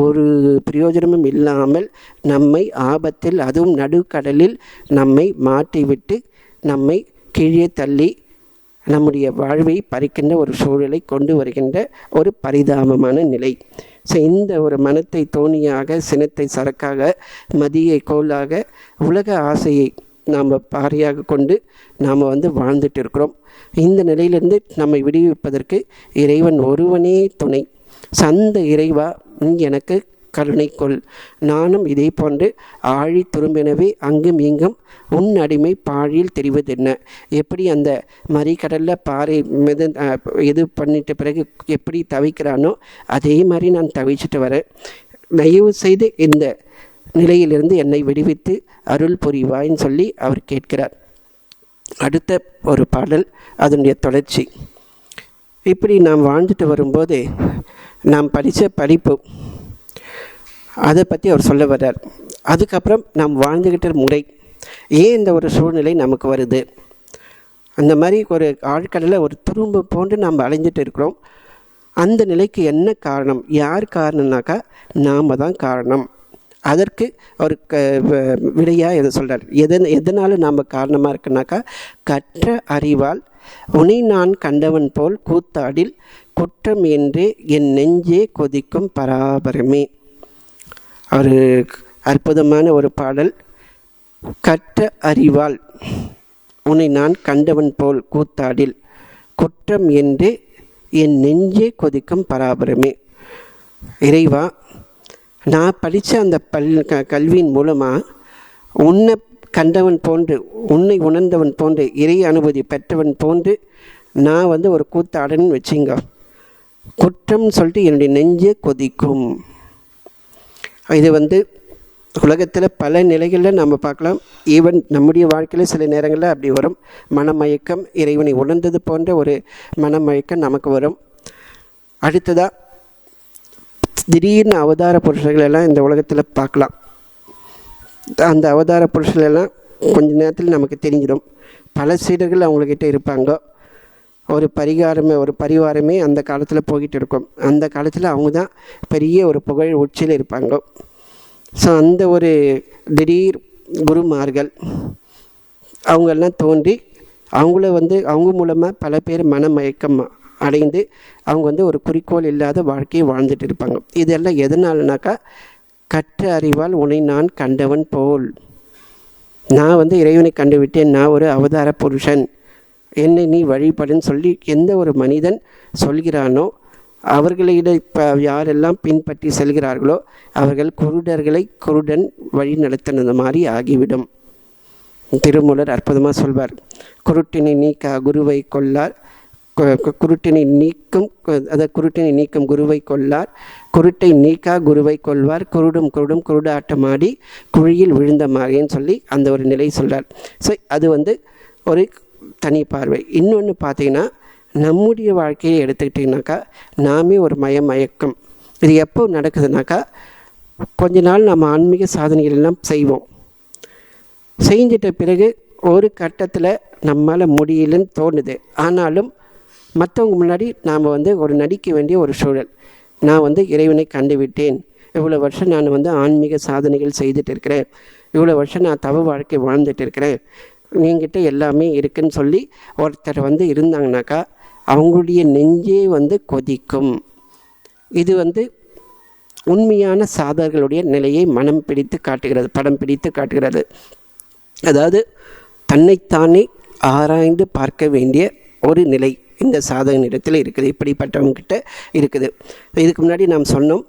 ஒரு பிரயோஜனமும் இல்லாமல் நம்மை ஆபத்தில், அதுவும் நடுக்கடலில் நம்மை மாட்டிவிட்டு நம்மை கீழே தள்ளி நம்முடைய வாழ்வை பறிக்கின்ற ஒரு சூழலை கொண்டு வருகின்ற ஒரு பரிதாபமான நிலை. ஸோ இந்த ஒரு மனத்தை தோணியாக, சினத்தை சரக்காக, மதியை கோலாக, உலக ஆசையை நாம் பாறையாக கொண்டு நாம் வாழ்ந்துட்டு இருக்கிறோம். இந்த நிலையிலிருந்து நம்மை விடுவிப்பதற்கு இறைவன் ஒருவனே துணை. அந்த இறைவா எனக்கு கருணை கொள், நானும் இதே போன்று ஆழி துரும்பெனவே அங்கும் இங்கும் உன் அடிமை பாழியில் தெரிவதென்ன. எப்படி அந்த மறிக்கடலில் பாறை இது பண்ணிட்ட பிறகு எப்படி தவிக்கிறானோ அதே மாதிரி நான் தவிச்சிட்டு வரேன். தயவு செய்து இந்த நிலையிலிருந்து என்னை விடுவித்து அருள் புரிவாயின்னு சொல்லி அவர் கேட்கிறார். அடுத்த ஒரு பாடல் அதனுடைய தொடர்ச்சி. இப்படி நாம் வாழ்ந்துட்டு வரும்போது நாம் படித்த படிப்பு அதை பற்றி அவர் சொல்ல வர்றார். அதுக்கப்புறம் நாம் வாழ்ந்துக்கிட்ட முறை, ஏன் இந்த ஒரு சூழ்நிலை நமக்கு வருது, அந்த மாதிரி ஒரு ஆழ்கடலில் ஒரு துரும்பு போன்று நாம் அலைஞ்சிட்டு இருக்கிறோம். அந்த நிலைக்கு என்ன காரணம், யார் காரணம்னாக்கா நாம் தான் காரணம். அதற்கு அவர் விடையாக எதை சொல்கிறார், எதனால் நாம் காரணமாக இருக்குனாக்கா கற்ற அறிவால் உனை நான் கண்டவன் போல் கூத்தாடில் குற்றம் என்றே என் நெஞ்சே கொதிக்கும் பராபரமே. ஒரு அற்புதமான ஒரு பாடல். கற்ற அறிவால் உன்னை நான் கண்டவன் போல் கூத்தாடில் குற்றம் என்று என் நெஞ்சே கொதிக்கும் பராபரமே. இறைவா, நான் படித்த அந்த கல்வியின் மூலமாக உன்னை கண்டவன் போன்று, உன்னை உணர்ந்தவன் போன்று, இறை அனுபூதி பெற்றவன் போன்று நான் ஒரு கூத்தாடன்னு வச்சுங்க, குற்றம்னு சொல்லிட்டு என்னுடைய நெஞ்சே கொதிக்கும். இது உலகத்தில் பல நிலைகளில் நம்ம பார்க்கலாம். ஈவன் நம்முடைய வாழ்க்கையில் சில நேரங்களில் அப்படி வரும். மனமயக்கம், இறைவனை உணர்ந்தது போன்ற ஒரு மனமயக்கம் நமக்கு வரும். அடுத்ததாக திடீர்னு அவதார புருஷர்களெல்லாம் இந்த உலகத்தில் பார்க்கலாம். அந்த அவதார புருஷர்களெல்லாம் கொஞ்ச நேரத்தில் நமக்கு தெரிஞ்சிடும். பல சீடர்கள் அவங்கக்கிட்ட இருப்பாங்க. ஒரு பரிவாரமே அந்த காலத்தில் போய்கிட்டு இருக்கும். அந்த காலத்தில் அவங்க தான் பெரிய ஒரு புகழ் உச்சியில் இருப்பாங்க. ஸோ அந்த ஒரு திடீர் குருமார்கள் அவங்கெல்லாம் தோன்றி அவங்கள அவங்க மூலமாக பல பேர் மனமயக்கம் அடைந்து அவங்க ஒரு குறிக்கோள் இல்லாத வாழ்க்கையை வாழ்ந்துட்டு இருப்பாங்க. இதெல்லாம் எதனாலனாக்கா கற்ற அறிவால் உன்னை நான் கண்டவன் போல், நான் இறைவனை கண்டுவிட்டேன், நான் ஒரு அவதார புருஷன், என்னை நீ வழிபடுன்னு சொல்லி எந்த ஒரு மனிதன் சொல்கிறானோ அவர்களிட யாரெல்லாம் பின்பற்றி செல்கிறார்களோ அவர்கள் குருடர்களை குருடன் வழி நடத்தினது மாதிரி ஆகிவிடும். திருமூலர் அற்புதமாக சொல்வார். குருட்டினை நீக்க குருவை கொள்ளார், குருட்டினை நீக்கும் குருவை கொள்ளார், குருட்டை நீக்கா குருவை கொள்வார், குருடும் குருடாட்டமாடி குழியில் விழுந்த மாதிரின்னு சொல்லி அந்த ஒரு நிலை சொல்கிறார். ஸோ அது ஒரு தனி பார்வை. இன்னொன்று பார்த்தீங்கன்னா, நம்முடைய வாழ்க்கையை எடுத்துக்கிட்டிங்கனாக்கா நாமே ஒரு மயக்கம். இது எப்போ நடக்குதுனாக்கா கொஞ்ச நாள் நம்ம ஆன்மீக சாதனைகள் எல்லாம் செய்வோம். செஞ்சிட்ட பிறகு ஒரு கட்டத்தில் நம்மளால் முடியலன்னு தோணுது. ஆனாலும் மற்றவங்க முன்னாடி நாம் ஒரு நடிக்க வேண்டிய ஒரு சூழல். நான் இறைவனை கண்டுவிட்டேன், இவ்வளோ வருஷம் நான் ஆன்மீக சாதனைகள் செய்துட்டு இருக்கிறேன், இவ்வளோ வருஷம் நான் தவ வாழ்க்கை வாழ்ந்துட்டு இருக்கிறேன், நீங்கிட்ட எல்லாமே இருக்குன்னு சொல்லி ஒருத்தர் வந்து இருந்தாங்கனாக்கா அவங்களுடைய நெஞ்சே வந்து கொதிக்கும். இது வந்து உண்மையான சாதகர்களுடைய நிலையை மனம் பிடித்து காட்டுகிறது, படம் பிடித்து காட்டுகிறது. அதாவது தன்னைத்தானே ஆராய்ந்து பார்க்க வேண்டிய ஒரு நிலை இந்த சாதகனிடத்தில் இருக்குது, இப்படிப்பட்டவங்ககிட்ட இருக்குது. இதுக்கு முன்னாடி நாம் சொன்னோம்,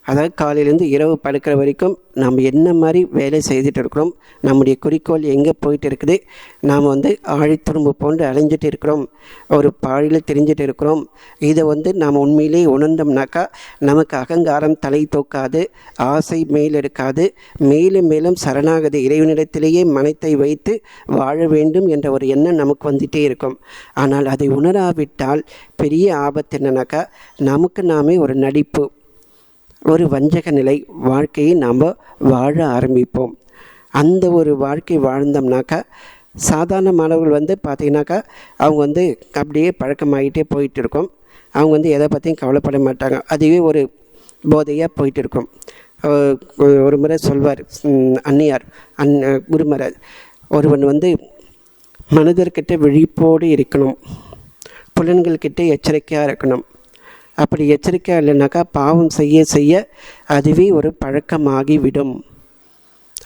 அதாவது காலையிலேருந்து இரவு படுக்கிற வரைக்கும் நாம் என்ன மாதிரி வேலை செய்துட்டு இருக்கிறோம், நம்முடைய குறிக்கோள் எங்கே போயிட்டு இருக்குது, நாம் வந்து ஆழித்துரும்பு போன்று அலைஞ்சிட்டு இருக்கிறோம், ஒரு பாழியில் தெரிஞ்சிட்டு இருக்கிறோம். இதை வந்து நாம் உண்மையிலே உணர்ந்தோம்னாக்கா நமக்கு அகங்காரம் தலை தூக்காது, ஆசை மேலெடுக்காது, மேலும் மேலும் சரணாகதி இறைவனிடத்திலேயே மனத்தை வைத்து வாழ வேண்டும் என்ற ஒரு எண்ணம் நமக்கு வந்துகிட்டே இருக்கும். ஆனால் அதை உணராவிட்டால் பெரிய ஆபத்து என்னன்னாக்கா நமக்கு நாமே ஒரு நடிப்பு, ஒரு வஞ்சக நிலை வாழ்க்கையை நாம் வாழ ஆரம்பிப்போம். அந்த ஒரு வாழ்க்கை வாழ்ந்தோம்னாக்கா சாதாரண மாணவர்கள் வந்து பார்த்திங்கனாக்கா அவங்க வந்து அப்படியே பழக்கமாகிட்டே போயிட்டு இருக்கும். அவங்க வந்து எதை பற்றியும் கவலைப்பட மாட்டாங்க, அதுவே ஒரு போதையாக போயிட்டு இருக்கும். ஒரு முறை சொல்வார் அன்னியார் குருமராஜ், ஒருவன் வந்து மனிதர்கிட்ட விழிப்போடு இருக்கணும், புலன்கள்கிட்ட எச்சரிக்கையாக இருக்கணும். அப்படி எச்சரிக்கை இல்லைனாக்கா பாவம் செய்ய செய்ய அதுவே ஒரு பழக்கமாகிவிடும்.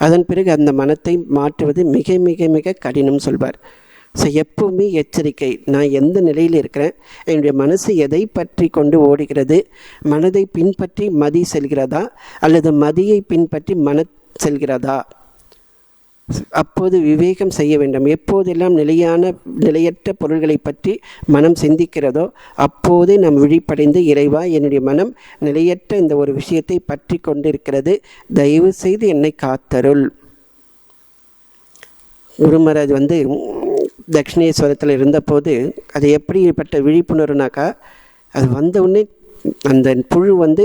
அதன் பிறகு அந்த மனத்தை மாற்றுவது மிக மிக மிக கடினம் சொல்வார். ஸோ எப்பவுமே எச்சரிக்கை, நான் எந்த நிலையில் இருக்கிறேன், என்னுடைய மனசு எதை பற்றி கொண்டு ஓடுகிறது, மனதை பின்பற்றி மதி செல்கிறதா அல்லது மதியை பின்பற்றி மன செல்கிறதா, அப்போது விவேகம் செய்ய வேண்டும். எப்போதெல்லாம் நிலையற்ற பொருள்களை பற்றி மனம் சிந்திக்கிறதோ அப்போதே நாம் விழிப்படைந்து, இறைவா என்னுடைய மனம் நிலையற்ற இந்த ஒரு விஷயத்தை பற்றி கொண்டிருக்கிறது, தயவு செய்து என்னை காத்தருள். குருமராஜ் வந்து தட்சிணேஸ்வரத்தில் இருந்தபோது அது எப்படிப்பட்ட விழிப்புணர்வுனாக்கா, அது வந்தவுடனே அந்த புழு வந்து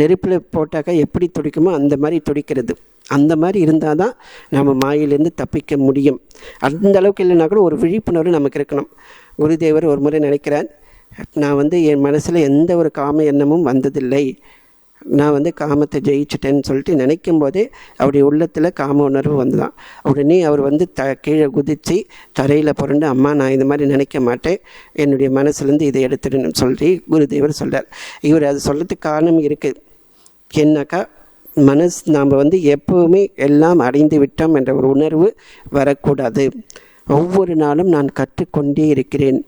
நெருப்பில் போட்டாக்கா எப்படி துடிக்குமோ அந்த மாதிரி துடிக்கிறது. அந்த மாதிரி இருந்தால் தான் நம்ம மாயிலேருந்து தப்பிக்க முடியும். அந்த அளவுக்கு இல்லைனா கூட ஒரு விழிப்புணர்வு நமக்கு இருக்கணும். குருதேவர் ஒரு முறை நினைக்கிறார், நான் வந்து என் மனசில் எந்த ஒரு காம எண்ணமும் வந்ததில்லை, நான் வந்து காமத்தை ஜெயிச்சிட்டேன்னு சொல்லிட்டு நினைக்கும் போதே அவருடைய உள்ளத்தில் காம உணர்வு வந்துதான். உடனே அவர் வந்து கீழே குதித்து தரையில் புரண்டு, அம்மா நான் இந்த மாதிரி நினைக்க மாட்டேன், என்னுடைய மனசுலேருந்து இதை எடுத்துடுன்னு சொல்லி குருதேவர் சொல்கிறார். இவர் அது சொல்கிறதுக்கு காரணம் இருக்குது. என்னக்கா நாம் வந்து எப்போவுமே எல்லாம் அடைந்து விட்டோம் என்ற ஒரு உணர்வு வரக்கூடாது. ஒவ்வொரு நாளும் நான் கற்றுக்கொண்டே இருக்கிறேன்,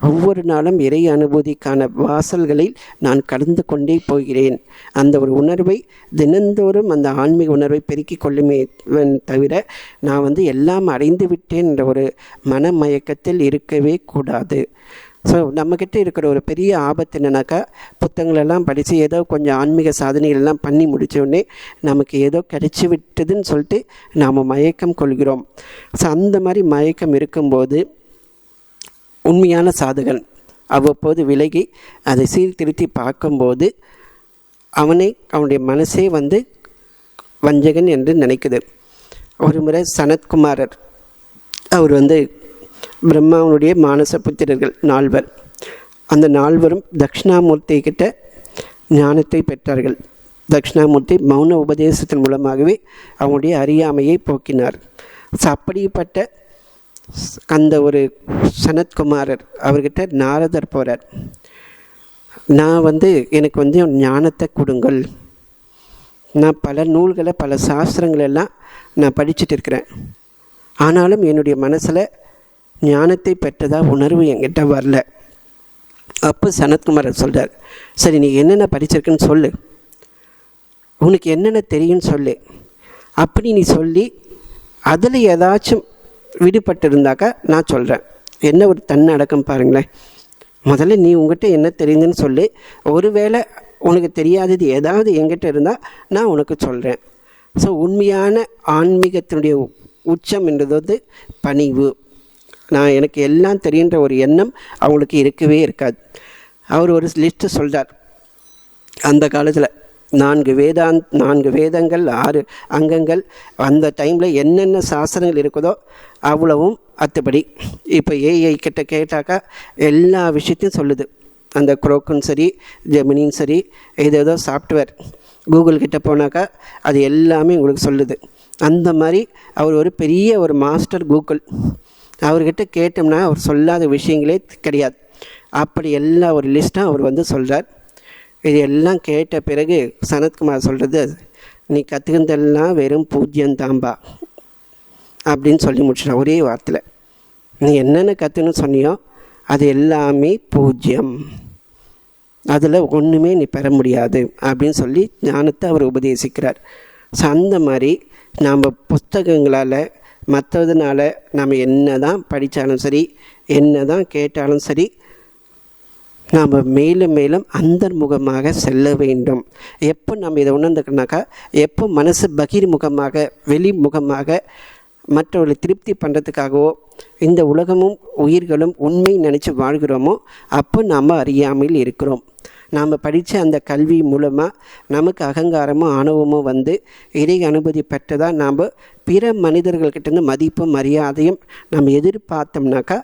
ஒவ்வொரு நாளும் இறை அனுபூதிக்கான வாசல்களில் நான் கடந்து கொண்டே போகிறேன். அந்த ஒரு உணர்வை தினந்தோறும் அந்த ஆன்மீக உணர்வை பெருக்கிக் கொள்ளுமே தவிர நான் வந்து எல்லாம் அடைந்து விட்டேன் என்ற ஒரு மனமயக்கத்தில் இருக்கவே கூடாது. ஸோ நம்மக்கிட்ட இருக்கிற ஒரு பெரிய ஆபத்து என்னன்னாக்கா, புத்தகங்களெல்லாம் படித்து ஏதோ கொஞ்சம் ஆன்மீக சாதனைகள்லாம் பண்ணி முடித்தோடனே நமக்கு ஏதோ கிடைச்சி விட்டதுன்னு சொல்லிட்டு நாம் மயக்கம் கொள்கிறோம். ஸோ அந்த மாதிரி மயக்கம் இருக்கும்போது உண்மையான சாதகன் அவ்வப்போது விலகி அதை சீர்திருத்தி பார்க்கும்போது அவனுடைய மனசே வந்து வஞ்சகன் என்று நினைக்குது. ஒரு முறை சனத்குமாரர், அவர் வந்து பிரம்மாவனுடைய மானச புத்திரர்கள் 4 அந்த 4 தட்சிணாமூர்த்தி கிட்ட ஞானத்தை பெற்றார்கள். தட்சிணாமூர்த்தி மௌன உபதேசத்தின் மூலமாகவே அவங்களுடைய அறியாமையை போக்கினார். ஸோ அப்படிப்பட்ட அந்த ஒரு சனத்குமாரர் அவர்கிட்ட நாரதர் போகிறார். நான் வந்து எனக்கு வந்து ஞானத்தை கொடுங்கள், நான் பல நூல்களை பல சாஸ்திரங்களெல்லாம் நான் படிச்சுட்டு இருக்கிறேன், ஆனாலும் என்னுடைய மனசில் ஞானத்தை பெற்றதா உணர்வு என்கிட்ட வரல. அப்போ சனத்குமாரர் சொல்கிறார், சரி நீ என்னென்ன படிச்சிருக்குன்னு சொல்லு, உனக்கு என்னென்ன தெரியும்னு சொல்லு, அப்படி நீ சொல்லி அதில் ஏதாச்சும் விடுபட்டு இருந்தாக்கா நான் சொல்கிறேன். என்ன ஒரு தன்னடக்கம் பாருங்களேன். முதல்ல நீ உங்கள்கிட்ட என்ன தெரியுதுன்னு சொல்லு, ஒருவேளை உனக்கு தெரியாதது ஏதாவது என்கிட்ட இருந்தால் நான் உனக்கு சொல்கிறேன். ஸோ உண்மையான ஆன்மீகத்தினுடைய உச்சம் என்றது வந்து பணிவு. நான் எனக்கு எல்லாம் தெரியுன்ற ஒரு எண்ணம் அவங்களுக்கு இருக்கவே இருக்காது. அவர் ஒரு லிஸ்ட்டு சொல்கிறார். அந்த காலத்தில் 4 வேதங்கள் 6 அங்கங்கள், அந்த டைமில் என்னென்ன சாஸ்திரங்கள் இருக்குதோ அவ்வளவும் அத்துப்படி. இப்போ ஏஐ கிட்ட கேட்டாக்கா எல்லா விஷயத்தையும் சொல்லுது. அந்த குரோக்கும் சரி, ஜெமினியும் சரி, ஏதேதோ சாஃப்ட்வேர் கூகுள் கிட்ட போனாக்கா அது எல்லாமே உங்களுக்கு சொல்லுது. அந்த மாதிரி அவர் ஒரு பெரிய ஒரு மாஸ்டர் கூகுள். அவர்கிட்ட கேட்டோம்னா அவர் சொல்லாத விஷயங்களே கிடையாது. அப்படி எல்லா ஒரு லிஸ்ட்டாக அவர் வந்து சொல்கிறார். இது எல்லாம் கேட்ட பிறகு சனத்குமார் சொல்கிறது, நீ கற்றுக்கிறதெல்லாம் வெறும் 0 தாம்பா அப்படின்னு சொல்லி முடிச்சிட்டான் ஒரே வார்த்தையில். நீ என்னென்ன கற்றுன்னு சொன்னியோ அது எல்லாமே 0, அதில் ஒன்றுமே நீ பெற முடியாது அப்படின்னு சொல்லி ஞானத்தை அவர் உபதேசிக்கிறார். ஸோ அந்த மாதிரி நாம் புஸ்தகங்களால் மற்றதுனால நம்ம என்ன தான் படித்தாலும் சரி, என்ன தான் கேட்டாலும் சரி, நாம் மேலும் மேலும் அந்தர்முகமாக செல்ல வேண்டும். எப்போ நம்ம இதை உணர்ந்துக்கனாக்கா, எப்போ மனசு பகிர்முகமாக வெளிமுகமாக மற்றவர்களை திருப்தி பண்ணுறதுக்காகவோ இந்த உலகமும் உயிர்களும் உண்மை நினச்சி வாழ்கிறோமோ அப்போ நாம் அறியாமையில் இருக்கிறோம். நாம் படித்த அந்த கல்வி மூலமாக நமக்கு அகங்காரமோ ஆணவமோ வந்து இறை அனுமதி பெற்றதாக நாம் பிற மனிதர்கள்கிட்டேருந்து மதிப்பும் மரியாதையும் நம்ம எதிர்பார்த்தோம்னாக்கா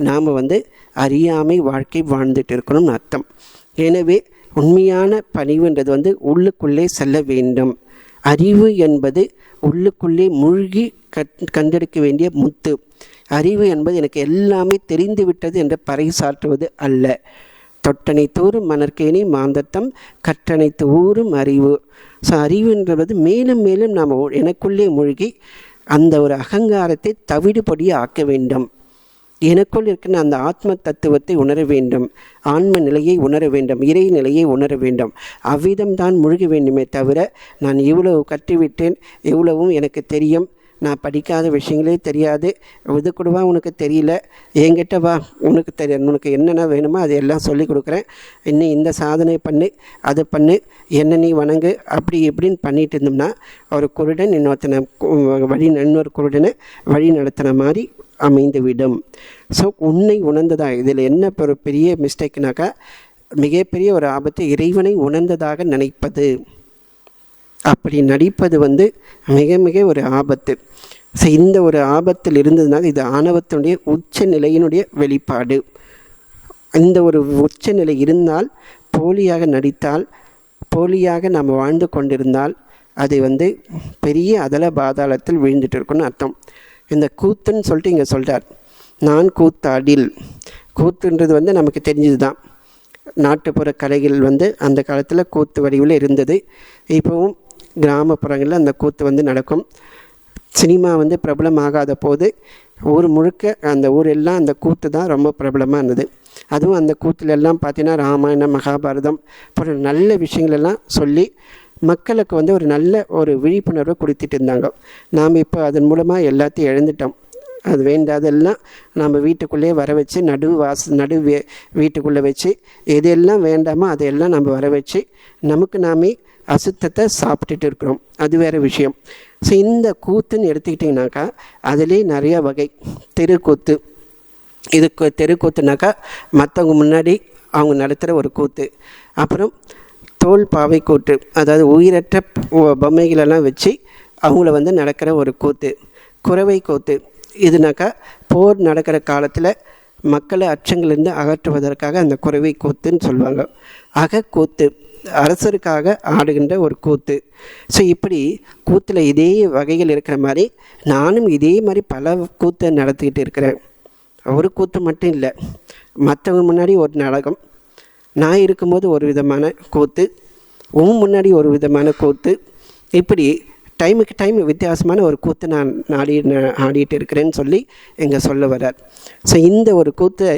நாம் வந்து அறியாமை வாழ்க்கை வாழ்ந்துட்டு இருக்கணும்னு அர்த்தம். எனவே உண்மையான பணிவுன்றது வந்து உள்ளுக்குள்ளே செல்ல வேண்டும். அறிவு என்பது உள்ளுக்குள்ளே மூழ்கி கண்டெடுக்க வேண்டிய முத்து. அறிவு என்பது எனக்கு எல்லாமே தெரிந்து விட்டது என்று பறைசாற்றுவது அல்ல. தொட்டனை தூறும் மணற்கேணி மாந்தத்தம் கற்றனைத்து ஊறும் அறிவு. ஸோ அறிவுன்றது மேலும் மேலும் நாம் எனக்குள்ளே மூழ்கி அந்த ஒரு அகங்காரத்தை தவிடுபடியே ஆக்க வேண்டும். எனக்குள் இருக்கிற அந்த ஆத்ம தத்துவத்தை உணர வேண்டும், ஆன்ம நிலையை உணர வேண்டும், இறை நிலையை உணர வேண்டும். அவ்விதம்தான் முழுக வேண்டுமே தவிர நான் இவ்வளவு கற்றுவிட்டேன், இவ்வளவும் எனக்கு தெரியும், நான் படிக்காத விஷயங்களே தெரியாது, இது கூடவா உனக்கு தெரியல, என்கிட்ட வா உனக்கு உனக்கு என்னென்ன வேணுமோ அதை எல்லாம் சொல்லி கொடுக்குறேன், இன்னும் இந்த சாதனை பண்ணு, அதை பண்ணு, என்ன நீ வணங்கு, அப்படி இப்படின்னு பண்ணிட்டு இருந்தோம்னா ஒரு குருடன் இன்னொரு குருடனை வழி நடத்துகிற மாதிரி அமைந்துவிடும். ஸோ உன்னை உணர்ந்ததா, இதில் என்ன ஒரு பெரிய மிஸ்டேக்னாக்கா, மிகப்பெரிய ஒரு ஆபத்து இறைவனை உணர்ந்ததாக நினைப்பது. அப்படி நடிப்பது வந்து மிக மிக ஒரு ஆபத்து. ஸோ இந்த ஒரு ஆபத்தில் இருந்ததுனால இது ஆணவத்தினுடைய உச்ச நிலையினுடைய வெளிப்பாடு. இந்த ஒரு உச்ச நிலை இருந்தால், போலியாக நடித்தால், போலியாக நாம் வாழ்ந்து கொண்டிருந்தால் அது வந்து பெரிய அதல பாதாளத்தில் விழுந்துட்டு இருக்குன்னு அர்த்தம். இந்த கூத்துன்னு சொல்லிட்டு இங்கே சொல்கிறார், நான் கூத்தாடில். கூத்துன்றது வந்து நமக்கு தெரிஞ்சது தான். நாட்டுப்புற கலைகள் வந்து அந்த காலத்தில் கூத்து வடிவில் இருந்தது. இப்போவும் கிராமப்புறங்களில் அந்த கூத்து வந்து நடக்கும். சினிமா வந்து பிரபலமாகாத போது ஊர் முழுக்க அந்த ஊரெல்லாம் அந்த கூத்து தான் ரொம்ப பிரபலமாக இருந்தது. அதுவும் அந்த கூத்துலெல்லாம் பார்த்தீங்கன்னா ராமாயணம் மகாபாரதம் போன்ற நல்ல விஷயங்களெல்லாம் சொல்லி மக்களுக்கு வந்து ஒரு நல்ல ஒரு விழிப்புணர்வை கொடுத்துட்டு இருந்தாங்க. நாம் இப்போ அதன் மூலமாக எல்லாத்தையும் இழந்துட்டோம். அது வேண்டாதெல்லாம் நம்ம வீட்டுக்குள்ளேயே வர வச்சு நடு வீட்டுக்குள்ளே வச்சு எதெல்லாம் வேண்டாமோ அதையெல்லாம் நம்ம வர வச்சு நமக்கு நாமே அசுத்தத்தை சாப்பிட்டுட்டு இருக்கிறோம். அது வேறு விஷயம். ஸோ இந்த கூத்துன்னு எடுத்துக்கிட்டிங்கனாக்கா அதிலே நிறைய வகை. தெருக்கூத்து, இது தெருக்கூத்துனாக்கா மற்றவங்க முன்னாடி அவங்க நடத்துகிற ஒரு கூத்து. அப்புறம் தோல் பாவை கூத்து, அதாவது உயிரற்ற பொம்மைகளெல்லாம் வச்சு அவங்கள வந்து நடக்கிற ஒரு கூத்து. குறவை கூத்து, இதுனாக்கா போர் நடக்கிற காலத்தில் மக்களை அச்சங்களிலிருந்து அகற்றுவதற்காக அந்த குறவை கூத்துன்னு சொல்லுவாங்க. அகக்கூத்து, அரசருக்காக ஆடுகின்ற ஒரு கூத்து. ஸோ இப்படி கூத்தில் இதே வகைகள் இருக்கிற மாதிரி நானும் இதே மாதிரி பல கூத்தை நடத்திக்கிட்டு இருக்கிறேன். ஒரு கூத்து மட்டும் இல்லை, மற்றவங்க முன்னாடி ஒரு நாடகம், நான் இருக்கும்போது ஒரு விதமான கூத்து, முன்னாடி ஒரு விதமான கூத்து, இப்படி டைமுக்கு டைம் வித்தியாசமான ஒரு கூத்து நான் ஆடிட்டு இருக்கிறேன்னு சொல்லி எங்கள் சொல்ல வர்றார். ஸோ இந்த ஒரு கூத்தை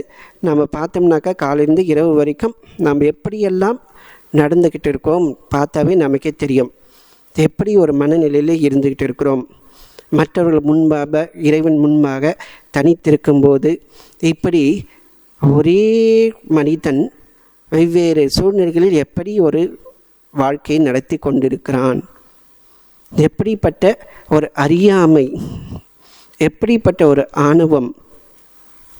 நம்ம பார்த்தோம்னாக்கா காலையிலேருந்து இரவு வரைக்கும் நம்ம எப்படியெல்லாம் நடந்துக்கிட்டு இருக்கோம் பார்த்தாவே நமக்கே தெரியும். எப்படி ஒரு மனநிலையில் இருந்துக்கிட்டு இருக்கிறோம். மற்றவர்கள் முன்பாக, இறைவன் முன்பாக தனித்திருக்கும்போது இப்படி ஒரே மனிதன் வெவ்வேறு சூழ்நிலைகளில் எப்படி ஒரு வாழ்க்கையை நடத்தி கொண்டிருக்கிறான், எப்படிப்பட்ட ஒரு அறியாமை, எப்படிப்பட்ட ஒரு ஆணவம்,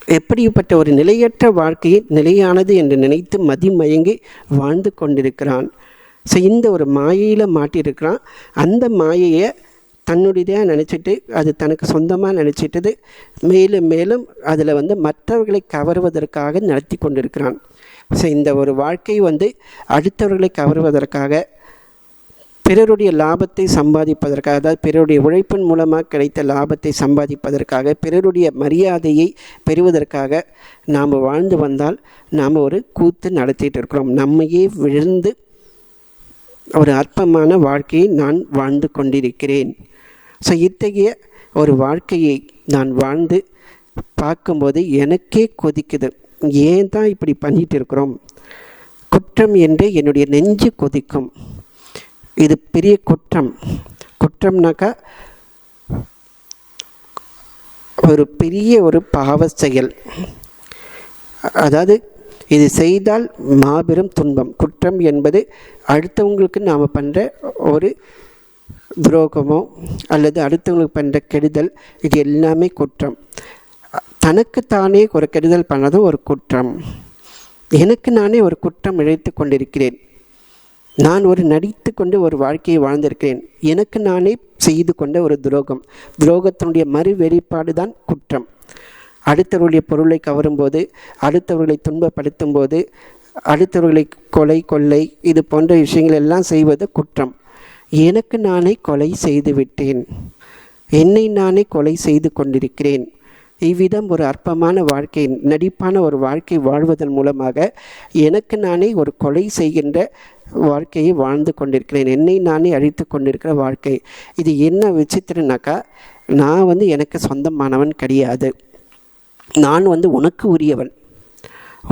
எப்படிப்பட்ட ஒரு நிலையற்ற வாழ்க்கையை நிலையானது என்று நினைத்து மதிமயங்கி வாழ்ந்து கொண்டிருக்கிறான். ஸோ இந்த ஒரு மாயையில் மாட்டியிருக்கிறான். அந்த மாயையை தன்னுடையதாக நினச்சிட்டு, அது தனக்கு சொந்தமாக நினச்சிட்டது, மேலும் மேலும் அதில் வந்து மற்றவர்களை கவர்வதற்காக நடத்தி கொண்டிருக்கிறான். ஸோ இந்த ஒரு வாழ்க்கை வந்து அடுத்தவர்களை கவர்வதற்காக பிறருடைய லாபத்தை சம்பாதிப்பதற்காக, அதாவது பிறருடைய உழைப்பின் மூலமாக கிடைத்த லாபத்தை சம்பாதிப்பதற்காக, பிறருடைய மரியாதையை பெறுவதற்காக நாம் வாழ்ந்து வந்தால் நாம் ஒரு கூத்து நடத்திட்டு இருக்கிறோம். நம்மையே விழுந்து ஒரு அற்பமான வாழ்க்கையை நான் வாழ்ந்து கொண்டிருக்கிறேன். ஸோ இத்தகைய ஒரு வாழ்க்கையை நான் வாழ்ந்து பார்க்கும்போது எனக்கே கொதிக்குது. ஏன் தான் இப்படி பண்ணிட்டு இருக்கிறோம்? குற்றம் என்று என்னுடைய நெஞ்சு கொதிக்கும். இது பெரிய குற்றம். குற்றம்னாக்கா ஒரு பெரிய ஒரு பாவ செயல். அதாவது இது செய்தால் மாபெரும் துன்பம். குற்றம் என்பது அடுத்தவங்களுக்கு நாம் பண்ணுற ஒரு துரோகமோ அல்லது அடுத்தவங்களுக்கு பண்ணுற கெடுதல், இது எல்லாமே குற்றம். தனக்குத்தானே ஒரு கெடுதல் பண்ணதும் ஒரு குற்றம். எனக்கு நானே ஒரு குற்றம் இழைத்து கொண்டிருக்கிறேன். நான் ஒரு நடித்து கொண்டு ஒரு வாழ்க்கையை வாழ்ந்திருக்கிறேன். எனக்கு நானே செய்து கொண்ட ஒரு துரோகம். துரோகத்தினுடைய மறு வெளிப்பாடு தான் குற்றம். அடுத்தவர்களுடைய பொருளை கவரும்போது, அடுத்தவர்களை துன்பப்படுத்தும் போது, அடுத்தவர்களை கொலை கொள்ளை இது போன்ற விஷயங்கள் எல்லாம் செய்வது குற்றம். எனக்கு நானே கொலை செய்து விட்டேன். என்னை நானே கொலை செய்து கொண்டிருக்கிறேன். இவ்விதம் ஒரு அற்பமான வாழ்க்கை, நடிப்பான ஒரு வாழ்க்கை வாழ்வதன் மூலமாக எனக்கு நானே ஒரு கொலை செய்கின்ற வாழ்க்கையை வாழ்ந்து கொண்டிருக்கிறேன். என்னை நானே அழித்து கொண்டிருக்கிற வாழ்க்கை. இது என்ன விசித்திரனாக்கா, நான் எனக்கு சொந்தமானவன் கிடையாது. நான் உனக்கு உரியவன்,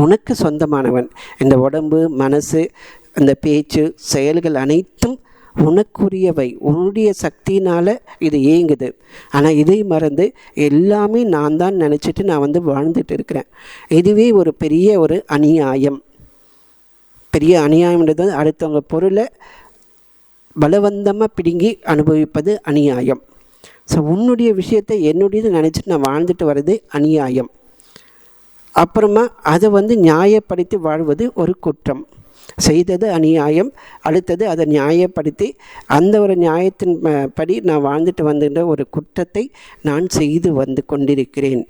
உனக்கு சொந்தமானவன். இந்த உடம்பு, மனசு, இந்த பேச்சு, செயல்கள் அனைத்தும் உனக்குரியவை. உன்னுடைய சக்தினால் இது இயங்குது. ஆனால் இதை மறந்து எல்லாமே நான் தான் நினச்சிட்டு நான் வாழ்ந்துட்டு இருக்கிறேன். இதுவே ஒரு பெரிய ஒரு அநியாயம். பெரிய அநியாயம்ன்றது அடுத்தவங்க பொருளை பலவந்தமாக பிடுங்கி அனுபவிப்பது அநியாயம். ஸோ உன்னுடைய விஷயத்தை என்னுடையது நினச்சிட்டு நான் வாழ்ந்துட்டு வர்றது அநியாயம். அப்புறமா அதை நியாயப்படுத்தி வாழ்வது ஒரு குற்றம். செய்தது அநியாயம், அடுத்தது அதை நியாயப்படுத்தி அந்த ஒரு நியாயத்தின் படி நான் வாழ்ந்துட்டு வந்துன்ற ஒரு குற்றத்தை நான் செய்து வந்து கொண்டிருக்கிறேன்.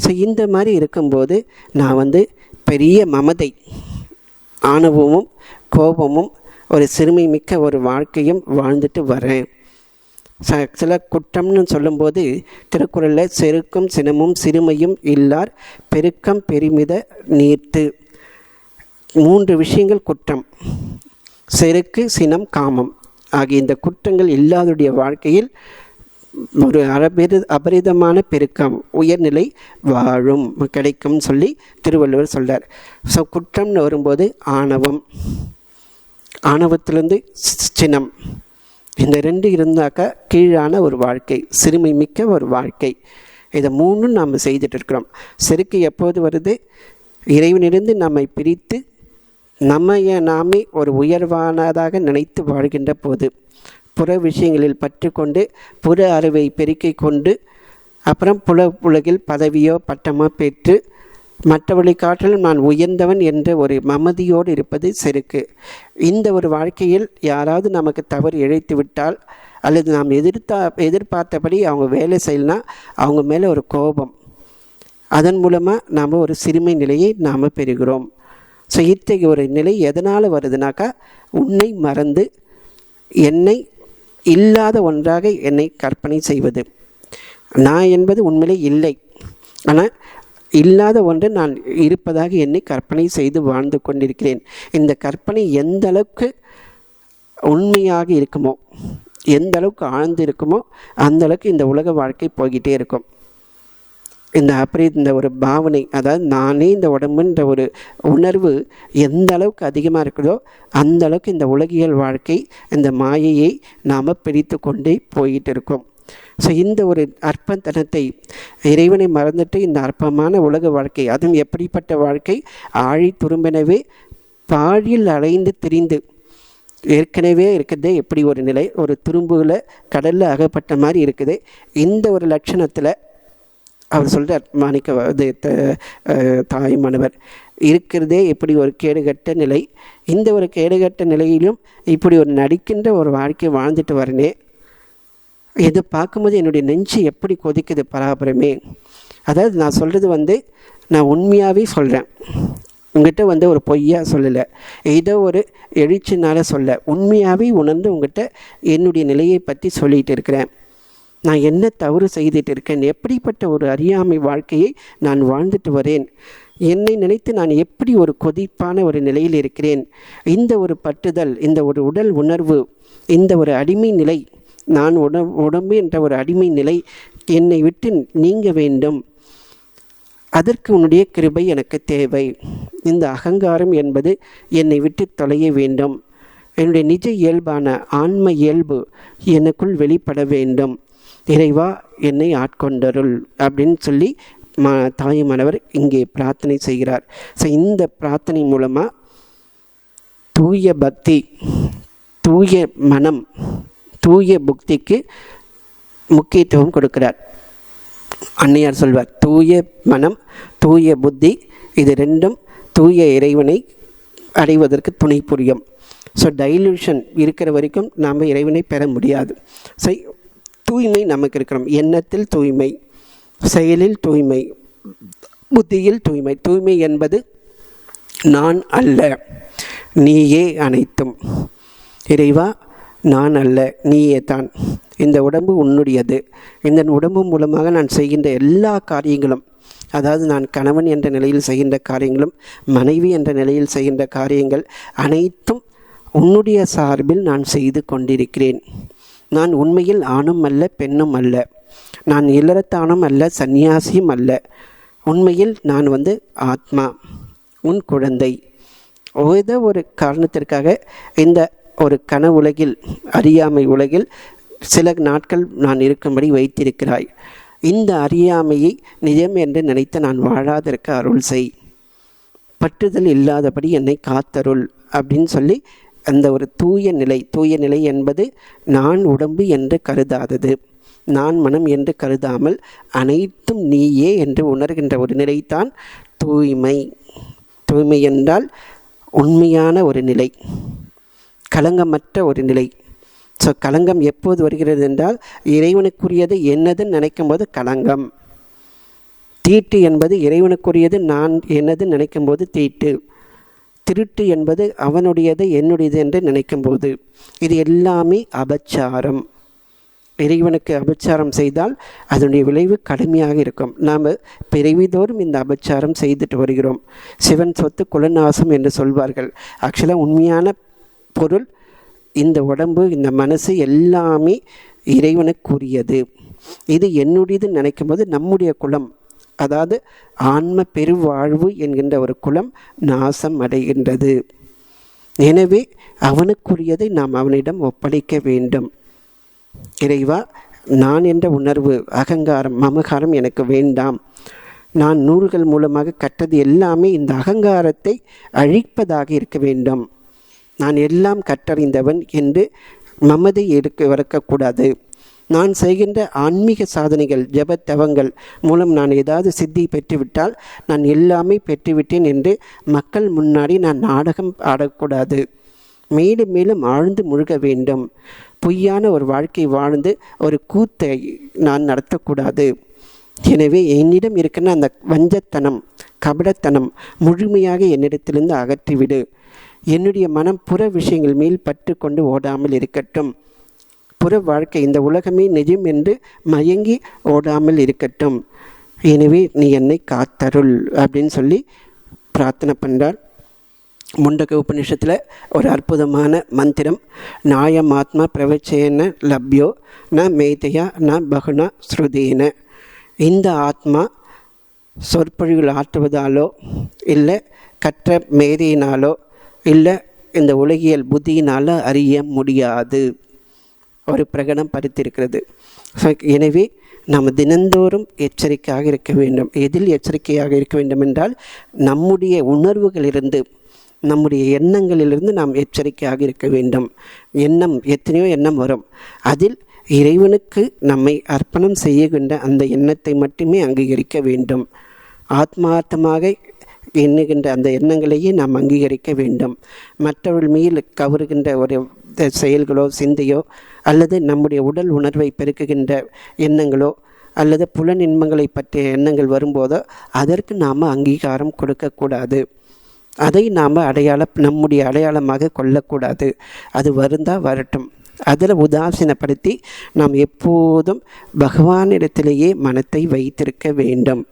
ஸோ இந்த மாதிரி இருக்கும்போது நான் பெரிய மமதை, ஆணவமும் கோபமும் ஒரு சிறுமை மிக்க ஒரு வாழ்க்கையும் வாழ்ந்துட்டு வரேன். சில குற்றம்னு சொல்லும்போது திருக்குறளில் செருக்கும் சினமும் சிறுமையும் இல்லார் பெருக்கம் பெருமித நீர்த்து, 3 விஷயங்கள் குற்றம். செருக்கு, சினம், காமம் ஆகிய இந்த குற்றங்கள் இல்லாதடைய வாழ்க்கையில் ஒரு அபரிதமான பெருக்கம், உயர்நிலை வாழும் கிடைக்கும் சொல்லி திருவள்ளுவர் சொல்றார். ஸோ குற்றம்னு வரும்போது ஆணவம், ஆணவத்திலிருந்து சினம், இந்த 2 இருந்தாக்கா கீழான ஒரு வாழ்க்கை, சிறுமை மிக்க ஒரு வாழ்க்கை. இதை 3 நாம் செய்துட்டு இருக்கிறோம். செருக்கு எப்போது வருது? இறைவனிலிருந்து நம்மை பிரித்து நாமே ஒரு உயர்வானதாக நினைத்து வாழ்கின்ற போது, புற விஷயங்களில் பற்று கொண்டு புற அறிவை பெருக்கிக் கொண்டு அப்புறம் உலகில் பதவியோ பட்டமோ பெற்று மற்றவர்களை காட்டிலும் நான் உயர்ந்தவன் என்ற ஒரு மமதியோடு இருப்பது செருக்கு. இந்த ஒரு வாழ்க்கையில் யாராவது நமக்கு தவறு இழைத்து விட்டால் அல்லது நாம் எதிர்பார்த்தபடி அவங்க வேலை செய்யலாம், அவங்க மேலே ஒரு கோபம், அதன் மூலமாக நாம் ஒரு சிறுமை நிலையை நாம் பெறுகிறோம். ஸோ இத்தகைய ஒரு நிலை எதனால் வருதுனாக்கா, உன்னை மறந்து என்னை இல்லாத ஒன்றாக என்னை கற்பனை செய்வது. நான் என்பது உண்மையிலே இல்லை, ஆனால் இல்லாத ஒன்று நான் இருப்பதாக என்னை கற்பனை செய்து வாழ்ந்து கொண்டிருக்கிறேன். இந்த கற்பனை எந்த அளவுக்கு உண்மையாக இருக்குமோ, எந்த அளவுக்கு ஆழ்ந்து இருக்குமோ அந்த அளவுக்கு இந்த உலக வாழ்க்கை போய்கிட்டே இருக்கும். இந்த ஒரு பாவனை, அதாவது நானே இந்த உடம்புன்ற ஒரு உணர்வு எந்த அளவுக்கு அதிகமாக இருக்குதோ அந்த அளவுக்கு இந்த உலகியல் வாழ்க்கை, இந்த மாயையை நாம் பிடித்து கொண்டே போயிட்டு இருக்கோம். ஸோ இந்த ஒரு அற்பத்தனத்தை, இறைவனை மறந்துட்டு இந்த அற்பமான உலக வாழ்க்கை, அதுவும் எப்படிப்பட்ட வாழ்க்கை? ஆழி துரும்பெனவே பாழியில் அலைந்து திரிந்து, ஏற்கனவே இருக்குதே எப்படி ஒரு நிலை, ஒரு துரும்புல கடலில் அகப்பட்ட மாதிரி இருக்குது. இந்த ஒரு லட்சணத்தில் அவர் சொல்கிறார், தாய்மானவர் இருக்கிறதே இப்படி ஒரு கேடுகட்ட நிலை. இந்த ஒரு கேடுகட்ட நிலையிலும் இப்படி ஒரு நடிக்கின்ற ஒரு வாழ்க்கை வாழ்ந்துட்டு வரனே, இதை பார்க்கும்போது என்னுடைய நெஞ்சு எப்படி கொதிக்குது பராபரமே. அதாவது நான் சொல்கிறது நான் உண்மையாகவே சொல்கிறேன். உங்ககிட்ட ஒரு பொய்யா சொல்லலை, ஏதோ ஒரு எழுச்சினால் சொல்ல, உண்மையாகவே உணர்ந்து உங்ககிட்ட என்னுடைய நிலையை பற்றி சொல்லிகிட்டு இருக்கிறேன். நான் என்ன தவறு செய்துட்டு இருக்கேன், எப்படிப்பட்ட ஒரு அறியாமை வாழ்க்கையை நான் வாழ்ந்துட்டு வரேன், என்னை நினைத்து நான் எப்படி ஒரு கொதிப்பான ஒரு நிலையில் இருக்கிறேன், இந்த ஒரு பற்றுதல், இந்த ஒரு உடல் உணர்வு, இந்த ஒரு அடிமை நிலை, நான் உடம்பு என்ற ஒரு அடிமை நிலை என்னை விட்டு நீங்க வேண்டும். அதற்கு உன்னுடைய கிருபை எனக்கு தேவை. இந்த அகங்காரம் என்பது என்னை விட்டு தொலைய வேண்டும். என்னுடைய நிஜ இயல்பான ஆன்ம இயல்பு எனக்குள் வெளிப்பட வேண்டும். இறைவா என்னை ஆட்கொண்டருள் அப்படின்னு சொல்லி தாயுமானவர் இங்கே பிரார்த்தனை செய்கிறார். ஸோ இந்த பிரார்த்தனை மூலமாக தூய பக்தி, தூய மனம், தூய புக்திக்கு முக்கியத்துவம் கொடுக்கிறார். அன்னையார் சொல்வார், தூய மனம் தூய புத்தி இது ரெண்டும் தூய இறைவனை அடைவதற்கு துணை புரியும். ஸோ டைல்யூஷன் இருக்கிற வரைக்கும் நாம் இறைவனை பெற முடியாது. ஸோ தூய்மை நமக்கு இருக்கிறோம். எண்ணத்தில் தூய்மை, செயலில் தூய்மை, புத்தியில் தூய்மை. தூய்மை என்பது நான் அல்ல, நீயே அனைத்தும். இறைவா நான் அல்ல, நீயே தான். இந்த உடம்பு உன்னுடையது. இந்த உடம்பு மூலமாக நான் செய்கின்ற எல்லா காரியங்களும், அதாவது நான் கணவன் என்ற நிலையில் செய்கின்ற காரியங்களும், மனைவி என்ற நிலையில் செய்கின்ற காரியங்கள் அனைத்தும் உன்னுடைய சார்பில் நான் செய்து கொண்டிருக்கிறேன். நான் உண்மையில் ஆணும் அல்ல, பெண்ணும் அல்ல. நான் இல்லறத்தானும் அல்ல, சந்நியாசியும் அல்ல. உண்மையில் நான் ஆத்மா, உன் குழந்தை. ஏதோ ஒரு காரணத்திற்காக இந்த ஒரு கன உலகில், அறியாமை உலகில் சில நாட்கள் நான் இருக்கும்படி வைத்திருக்கிறாய். இந்த அறியாமையை நிஜம் என்று நினைத்து நான் வாழாதிருக்க அருள் செய். பற்றுதல் இல்லாதபடி என்னை காத்தருள் அப்படின்னு சொல்லி அந்த ஒரு தூய நிலை. தூய நிலை என்பது நான் உடம்பு என்று கருதாதது, நான் மனம் என்று கருதாமல் அனைத்தும் நீயே என்று உணர்கின்ற ஒரு நிலைத்தான் தூய்மை. தூய்மை என்றால் உண்மையான ஒரு நிலை, களங்கமற்ற ஒரு நிலை. ஸோ களங்கம் எப்போது வருகிறது என்றால் இறைவனுக்குரியது என்னதுன்னு நினைக்கும் போது களங்கம். தீட்டு என்பது இறைவனுக்குரியது நான் என்னதுன்னு நினைக்கும் போது தீட்டு. திருட்டு என்பது அவனுடையது என்னுடையது என்று நினைக்கும்போது. இது எல்லாமே அபச்சாரம். இறைவனுக்கு அபச்சாரம் செய்தால் அதனுடைய விளைவு கடுமையாக இருக்கும். நாம் பிறவிதோறும் இந்த அபச்சாரம் செய்துட்டு வருகிறோம். சிவன் சொத்து குலநாசம் என்று சொல்வார்கள். ஆக்சுவலாக உண்மையான பொருள் இந்த உடம்பு, இந்த மனசு எல்லாமே இறைவனுக்குரியது. இது என்னுடையதுன்னு நினைக்கும் போது நம்முடைய குலம், அதாவது ஆன்ம பெருவாழ்வு என்கின்ற ஒரு குலம் நாசம் அடைகின்றது. எனவே அவனுக்குரியதை நாம் அவனிடம் ஒப்படைக்க வேண்டும். இறைவா, நான் என்ற உணர்வு, அகங்காரம், மமகாரம் எனக்கு வேண்டாம். நான் நூல்கள் மூலமாக கற்றது எல்லாமே இந்த அகங்காரத்தை அழிப்பதாக இருக்க வேண்டும். நான் எல்லாம் கற்றறிந்தவன் என்று மமதை வரக்கூடாது. நான் செய்கின்ற ஆன்மீக சாதனைகள், ஜபத்தவங்கள் மூலம் நான் ஏதாவது சித்தி பெற்றுவிட்டால் நான் எல்லாமே பெற்றுவிட்டேன் என்று மக்கள் முன்னாடி நான் நாடகம் ஆடக்கூடாது. மேலும் மேலும் ஆழ்ந்து முழுக வேண்டும். பொய்யான ஒரு வாழ்க்கை வாழ்ந்து ஒரு கூத்தை நான் நடத்தக்கூடாது. எனவே என்னிடம் இருக்கிற அந்த வஞ்சத்தனம், கபடத்தனம் முழுமையாக என்னிடத்திலிருந்து அகற்றிவிடு. என்னுடைய மனம் புற விஷயங்கள் மேல் பற்று கொண்டு ஓடாமல் இருக்கட்டும். புற வாழ்க்கை, இந்த உலகமே நிஜம் என்று மயங்கி ஓடாமல் இருக்கட்டும். எனவே நீ என்னை காத்தருள் அப்படின்னு சொல்லி பிரார்த்தனை பண்ணுறார். முண்டக உபநிஷத்தில் ஒரு அற்புதமான மந்திரம், நாயம் ஆத்மா பிரவச்சேன லப்யோ ந மேதையா ந பகுனா ஸ்ருதேன. இந்த ஆத்மா சொற்பொழிகள் ஆற்றுவதாலோ இல்லை கற்ற மேதையினாலோ இல்லை இந்த உலகியல் புத்தியினால் அறிய முடியாது ஒரு பிரகடனம் படுத்திருக்கிறது. எனவே நாம் தினந்தோறும் எச்சரிக்கையாக இருக்க வேண்டும். எதில் எச்சரிக்கையாக இருக்க வேண்டும் என்றால் நம்முடைய உணர்வுகளிலிருந்து, நம்முடைய எண்ணங்களிலிருந்து நாம் எச்சரிக்கையாக இருக்க வேண்டும். எண்ணம், எத்தனையோ எண்ணம் வரும். அதில் இறைவனுக்கு நம்மை அர்ப்பணம் செய்கின்ற அந்த எண்ணத்தை மட்டுமே அங்கீகரிக்க வேண்டும். ஆத்மார்த்தமாக எண்ணுகின்ற அந்த எண்ணங்களையே நாம் அங்கீகரிக்க வேண்டும். மற்றவர்கள் மீது கவருகின்ற ஒரு செயல்களோ சிந்தையோ அல்லது நம்முடைய உடல் உணர்வை பெருக்குகின்ற எண்ணங்களோ அல்லது புலனின்பங்களை பற்றிய எண்ணங்கள் வரும்போதோ அதற்கு நாம் அங்கீகாரம் கொடுக்கக்கூடாது. அதை நாம் நம்முடைய அடையாளமாக கொள்ளக்கூடாது. அது வருந்தால் வரட்டும். அதில் உதாசீனப்படுத்தி நாம் எப்போதும் பகவானிடத்திலேயே மனத்தை வைத்திருக்க வேண்டும்.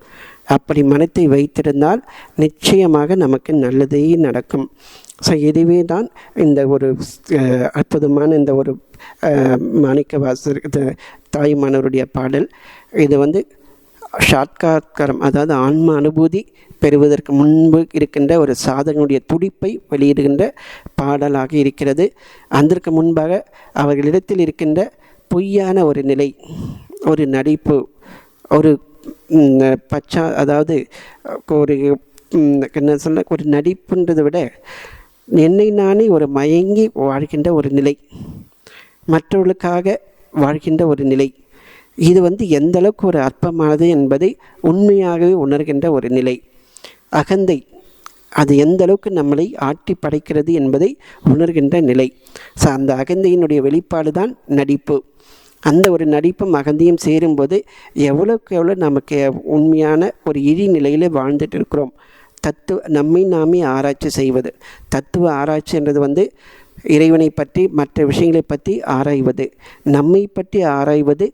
அப்படி மனத்தை வைத்திருந்தால் நிச்சயமாக நமக்கு நல்லதே நடக்கும். ஸோ இதுவே தான் இந்த ஒரு அற்புதமான இந்த ஒரு மாணிக்கவாசர் தாயுமானவருடைய பாடல். இது சாட்காத்காரம், அதாவது ஆன்ம அனுபூதி பெறுவதற்கு முன்பு இருக்கின்ற ஒரு சாதகனுடைய துடிப்பை வெளியிடுகின்ற பாடலாக இருக்கிறது. அதற்கு முன்பாக அவர்களிடத்தில் இருக்கின்ற பொய்யான ஒரு நிலை, ஒரு நடிப்பு, ஒரு அதாவது ஒரு என்ன சொல்ல, ஒரு நடிப்புன்றதை விட என்னை நானே ஒரு மயங்கி வாழ்கின்ற ஒரு நிலை, மற்றவர்களுக்காக வாழ்கின்ற ஒரு நிலை. இது எந்த அளவுக்கு ஒரு அற்பமானது என்பதை உண்மையாகவே உணர்கின்ற ஒரு நிலை. அகந்தை அது எந்த அளவுக்கு நம்மளை ஆட்டி படைக்கிறது என்பதை உணர்கின்ற நிலை. ஸோ அந்த அகந்தையினுடைய வெளிப்பாடு தான் நடிப்பு. அந்த ஒரு நடிப்பும் அகந்தையும் சேரும்போது எவ்வளோக்கு எவ்வளோ நமக்கு உண்மையான ஒரு இழி நிலையில் வாழ்ந்துட்டு இருக்கிறோம். நம்மை நாமே ஆராய்ச்சி செய்வது, தத்துவ ஆராய்ச்சின்றது இறைவனை பற்றி மற்ற விஷயங்களை பற்றி ஆராய்வது, நம்மை பற்றி ஆராய்வது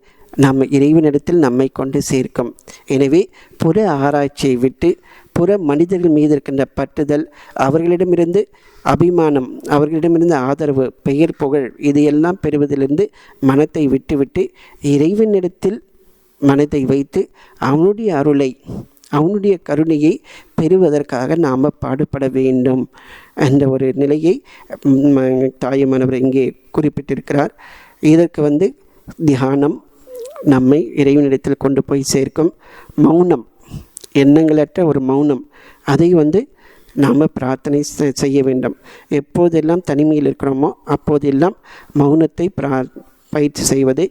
நம்ம இறைவனிடத்தில் நம்மை கொண்டு சேர்க்கும். எனவே புற ஆராய்ச்சியை விட்டு புற மனிதர்கள் மீது இருக்கின்ற பற்றுதல், அவர்களிடமிருந்து அபிமானம், அவர்களிடமிருந்து ஆதரவு, பெயர் புகழ், இதையெல்லாம் பெறுவதிலிருந்து மனத்தை விட்டுவிட்டு இறைவனிடத்தில் மனதை வைத்து அவனுடைய அருளை, அவனுடைய கருணையை பெறுவதற்காக நாம் பாடுபட வேண்டும் என்ற ஒரு நிலையை தாயுமானவர் இங்கே குறிப்பிட்டிருக்கிறார். இதற்கு தியானம் நம்மை இறைவனிடத்தில் கொண்டு போய் சேர்க்கும். மௌனம், எண்ணங்களற்ற ஒரு மௌனம், அதை நாம் பிரார்த்தனை செய்ய வேண்டும். எப்போதெல்லாம் தனிமையில் இருக்கிறோமோ அப்போதெல்லாம் மௌனத்தை பயிற்சி செய்வது,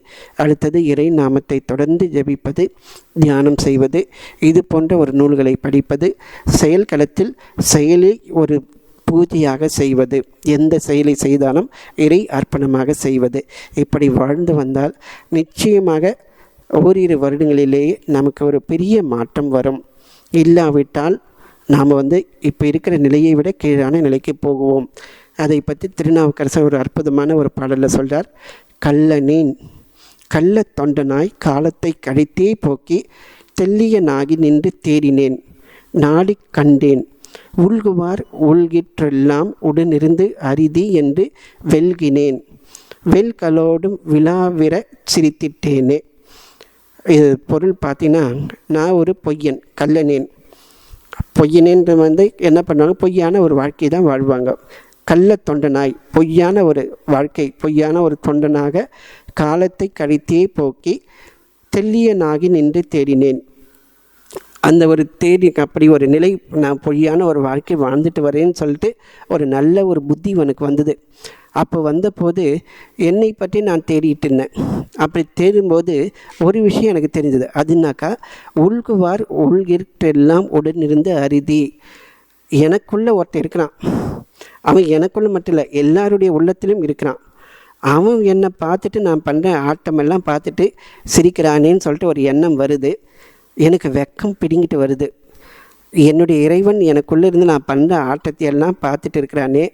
அடுத்தது இறை நாமத்தை தொடர்ந்து ஜபிப்பது, தியானம் செய்வது, இது போன்ற ஒரு நூல்களை படிப்பது, செயல்களத்தில் செயலை ஒரு பூஜையாக செய்வது, எந்த செயலை செய்தாலும் இறை அர்ப்பணமாக செய்வது. இப்படி வாழ்ந்து வந்தால் நிச்சயமாக ஓரிரு வருடங்களிலேயே நமக்கு ஒரு பெரிய மாற்றம் வரும். இல்லாவிட்டால் நாம் இப்போ இருக்கிற நிலையை விட கீழான நிலைக்கு போகுவோம். அதை பற்றி திருநாவுக்கரசர் ஒரு அற்புதமான ஒரு பாடலில் சொல்கிறார். கள்ளனேன் கள்ள தொண்டனாய் காலத்தை கழித்தே போக்கி தெல்லியனாகி நின்று தேடினேன் நாடி கண்டேன் உள்குவார் உள்கிற்றெல்லாம் உடனிருந்து அரிதி என்று வெல்கினேன் வெல்களோடும் விழாவிர சிரித்திட்டேனே. இது பொருள் பார்த்தீங்கன்னா, நான் ஒரு பொய்யன், கள்ளனேன். பொய்யனேன்ற என்ன பண்ணுவாங்க, பொய்யான ஒரு வாழ்க்கை தான் வாழ்வாங்க. கள்ள தொண்டனாய், பொய்யான ஒரு வாழ்க்கை, பொய்யான ஒரு தொண்டனாக காலத்தை கழித்தே போக்கி தெல்லியனாகி நின்று தேடினேன். அந்த ஒரு தேடி அப்படி ஒரு நிலை, நான் பொய்யான ஒரு வாழ்க்கை வாழ்ந்துட்டு வரேன்னு சொல்லிட்டு ஒரு நல்ல ஒரு புத்தி எனக்கு வந்தது. அப்போ வந்தபோது என்னை பற்றி நான் தேடிட்டு இருந்தேன். அப்படி தேடும்போது ஒரு விஷயம் எனக்கு தெரிஞ்சது. அதுனாக்கா, உள்குவார் உள்கிற்றெல்லாம் உடனிருந்து அரிதி. எனக்குள்ளே ஒருத்தர் இருக்கிறான். அவன் எனக்குள்ள மட்டும் இல்லை, எல்லாருடைய உள்ளத்திலும் இருக்கிறான். அவன் என்னை பார்த்துட்டு, நான் பண்ணுற ஆட்டமெல்லாம் பார்த்துட்டு சிரிக்கிறானேன்னு சொல்லிட்டு ஒரு எண்ணம் வருது. எனக்கு வெக்கம் பிடிங்கிட்டு வருது. என்னுடைய இறைவன் எனக்குள்ளே இருந்து நான் பண்ணுற ஆட்டத்தையெல்லாம் பார்த்துட்டு இருக்கிறானே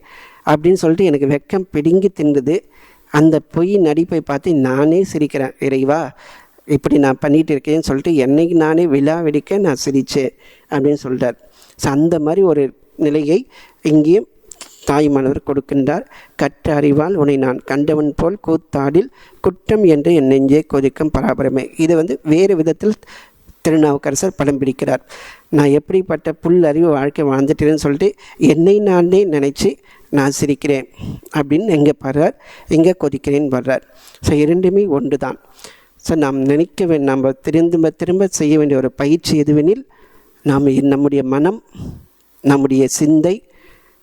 அப்படின்னு சொல்லிட்டு எனக்கு வெக்கம் பிடுங்கி தின்னுது. அந்த பொய் நடிப்பை பார்த்து நானே சிரிக்கிறேன். இறைவா, இப்படி நான் பண்ணிகிட்டு இருக்கேன்னு சொல்லிட்டு என்னைக்கு நானே விழா வெடிக்க நான் சிரித்தேன் அப்படின்னு சொல்கிறார். ஸோ அந்த மாதிரி ஒரு நிலையை இங்கேயும் தாயுமானவர் கொடுக்கின்றார். கற்ற அறிவால் உன்னை நான் கண்டவன் போல் கூத்தாடில் குற்றம் என்று என் நெஞ்சே கொதிக்கும் பராபரமே. இது வேறு விதத்தில் திருநாவுக்கரசர் படம் பிடிக்கிறார். நான் எப்படிப்பட்ட புல் அறிவு வாழ்க்கை வாழ்ந்துட்டேன்னு சொல்லிட்டு என்னை நானே நினச்சி நான் சிரிக்கிறேன் அப்படின்னு எங்கே பாடுறார், எங்கே கொதிக்கிறேன்னு வர்றார். ஸோ இரண்டுமே ஒன்று தான். ஸோ நாம் நம்ம திரும்ப திரும்ப செய்ய வேண்டிய ஒரு பயிற்சி எதுவெனில், நாம் நம்முடைய மனம், நம்முடைய சிந்தை,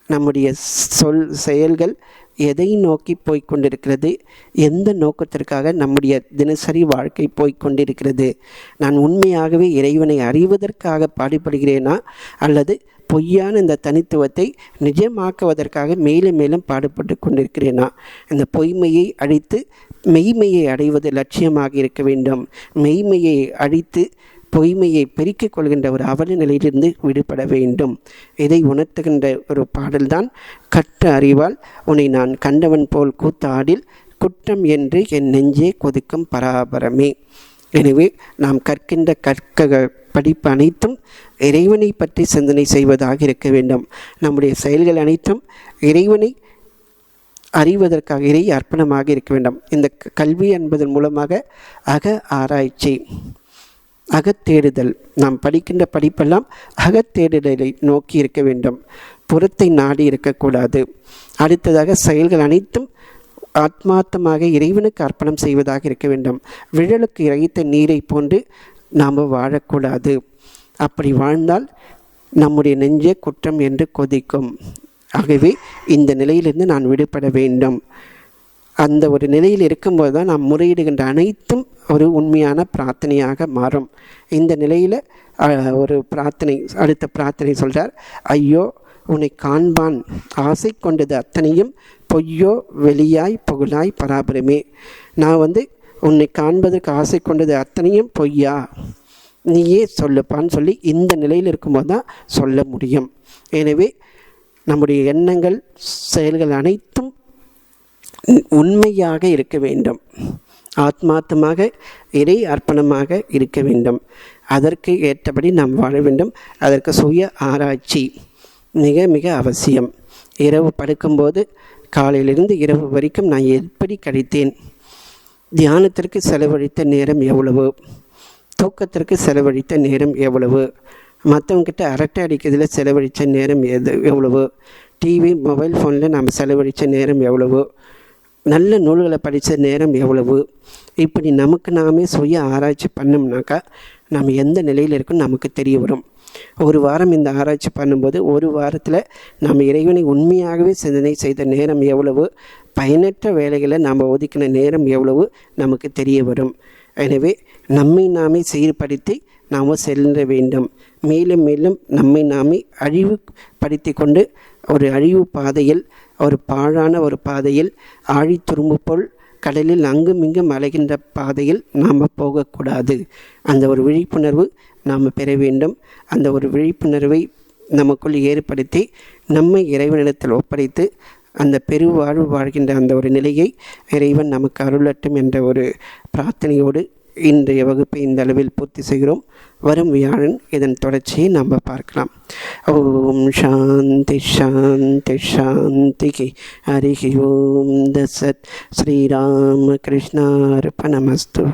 நம்முடைய செயல்கள் எதை நோக்கி போய்கொண்டிருக்கிறது, எந்த நோக்கத்திற்காக நம்முடைய தினசரி வாழ்க்கை போய்கொண்டிருக்கிறது, நான் உண்மையாகவே இறைவனை அறிவதற்காக பாடுபடுகிறேனா அல்லது பொய்யான இந்த தனித்துவத்தை நிஜமாக்குவதற்காக மேலும் மேலும் பாடுபட்டு கொண்டிருக்கிறேனா? இந்த பொய்மையை அழித்து மெய்மையை அடைவது லட்சியமாக இருக்க வேண்டும். மெய்மையை அழித்து பொய்மையை பெருக்கிக் கொள்கின்ற ஒரு அவல நிலையிலிருந்து விடுபட வேண்டும். இதை உணர்த்துகின்ற ஒரு பாடல்தான் கற்ற அறிவால் உன்னை நான் கண்டவன் போல் கூத்தாடில் குற்றம் என்று என் நெஞ்சே கொதிக்கும் பராபரமே. எனவே நாம் கற்கின்ற படிப்பு அனைத்தும் இறைவனை பற்றி சிந்தனை செய்வதாக இருக்க வேண்டும். நம்முடைய செயல்கள் அனைத்தும் இறைவனை அறிவதற்காக இறை அர்ப்பணமாக இருக்க வேண்டும். இந்த கல்வி என்பதன் மூலமாக அக ஆராய்ச்சி, அகத்தேடுதல், நாம் படிக்கின்ற படிப்பெல்லாம் அகத்தேடுதலை நோக்கி இருக்க வேண்டும், புறத்தை நாடி இருக்கக்கூடாது. அடுத்ததாக செயல்கள் அனைத்தும் ஆத்மார்த்தமாக இறைவனுக்கு அர்ப்பணம் செய்வதாக இருக்க வேண்டும். விழலுக்கு இறைத்த நீரை போன்று நாம் வாழக்கூடாது. அப்படி வாழ்ந்தால் நம்முடைய நெஞ்சே குற்றம் என்று கொதிக்கும். ஆகவே இந்த நிலையிலிருந்து நான் விடுபட வேண்டும். அந்த ஒரு நிலையில் இருக்கும்போது தான் நாம் முறையிடுகின்ற அனைத்தும் ஒரு உண்மையான பிரார்த்தனையாக மாறும். இந்த நிலையில் ஒரு பிரார்த்தனை, அடுத்த பிரார்த்தனை சொல்கிறார், ஐயோ உன்னை காண்பான் ஆசை கொண்டது அத்தனையும் பொய்யோ வெளியாய் புகழாய் பராபரமே. நான் உன்னை காண்பதற்கு ஆசை கொண்டது அத்தனையும் பொய்யா, நீயே சொல்லுப்பான்னு சொல்லி இந்த நிலையில் இருக்கும்போது தான் சொல்ல முடியும். எனவே நம்முடைய எண்ணங்கள் செயல்கள் அனைத்தும் உண்மையாக இருக்க வேண்டும், ஆத்மார்த்தமாக இறை அர்ப்பணமாக இருக்க வேண்டும். அதற்கு ஏற்றபடி நாம் வாழ வேண்டும். அதற்கு சுய ஆராய்ச்சி மிக மிக அவசியம். இரவு படுக்கும்போது காலையிலிருந்து இரவு வரைக்கும் நான் எப்படி கழித்தேன், தியானத்திற்கு செலவழித்த நேரம் எவ்வளவு, தூக்கத்திற்கு செலவழித்த நேரம் எவ்வளவு, மற்றவங்கிட்ட அரட்டை அடிக்கிறதுல செலவழித்த நேரம் எவ்வளவு, டிவி மொபைல் ஃபோனில் நாம் செலவழித்த நேரம் எவ்வளவு, நல்ல நூல்களை படித்த நேரம் எவ்வளவு. இப்படி நமக்கு நாமே சுய ஆராய்ச்சி பண்ணோம்னாக்கா நம்ம எந்த நிலையில் இருக்குன்னு நமக்கு தெரிய வரும். ஒரு வாரம் இந்த ஆராய்ச்சி பண்ணும்போது ஒரு வாரத்தில் நாம் இறைவனை உண்மையாகவே சிந்தனை செய்த நேரம் எவ்வளவு, பயனற்ற வேலைகளை நாம் ஒதுக்கின நேரம் எவ்வளவு நமக்கு தெரிய வரும். எனவே நம்மை நாமே சீர்படுத்தி நாம் செல்ல வேண்டும். மேலும் மேலும் நம்மை நாமே அழிவுபடுத்தி கொண்டு ஒரு அழிவு பாதையில், ஒரு பாழான ஒரு பாதையில், ஆழி துரும்பு போல் கடலில் அங்கும் இங்கும் அலைகின்ற பாதையில் நாம் போகக்கூடாது. அந்த ஒரு விழிப்புணர்வு நாம் பெற வேண்டும். அந்த ஒரு விழிப்புணர்வை நமக்குள் ஏற்படுத்தி நம்மை இறைவனிடத்தில் ஒப்படைத்து அந்த பெருவாழ்வு வாழ்கின்ற அந்த ஒரு நிலையை இறைவன் நமக்கு அருளட்டும் என்ற ஒரு பிரார்த்தனையோடு இன்றைய வகுப்பை இந்த அளவில் பூர்த்தி செய்கிறோம். வரும் வியாழன் இதன் தொடர்ச்சியை நாம் பார்க்கலாம். ஓம் சாந்தி சாந்தி சாந்திகி. ஹரி ஓம் தசத். ஸ்ரீராம கிருஷ்ணார்பணமஸ்து.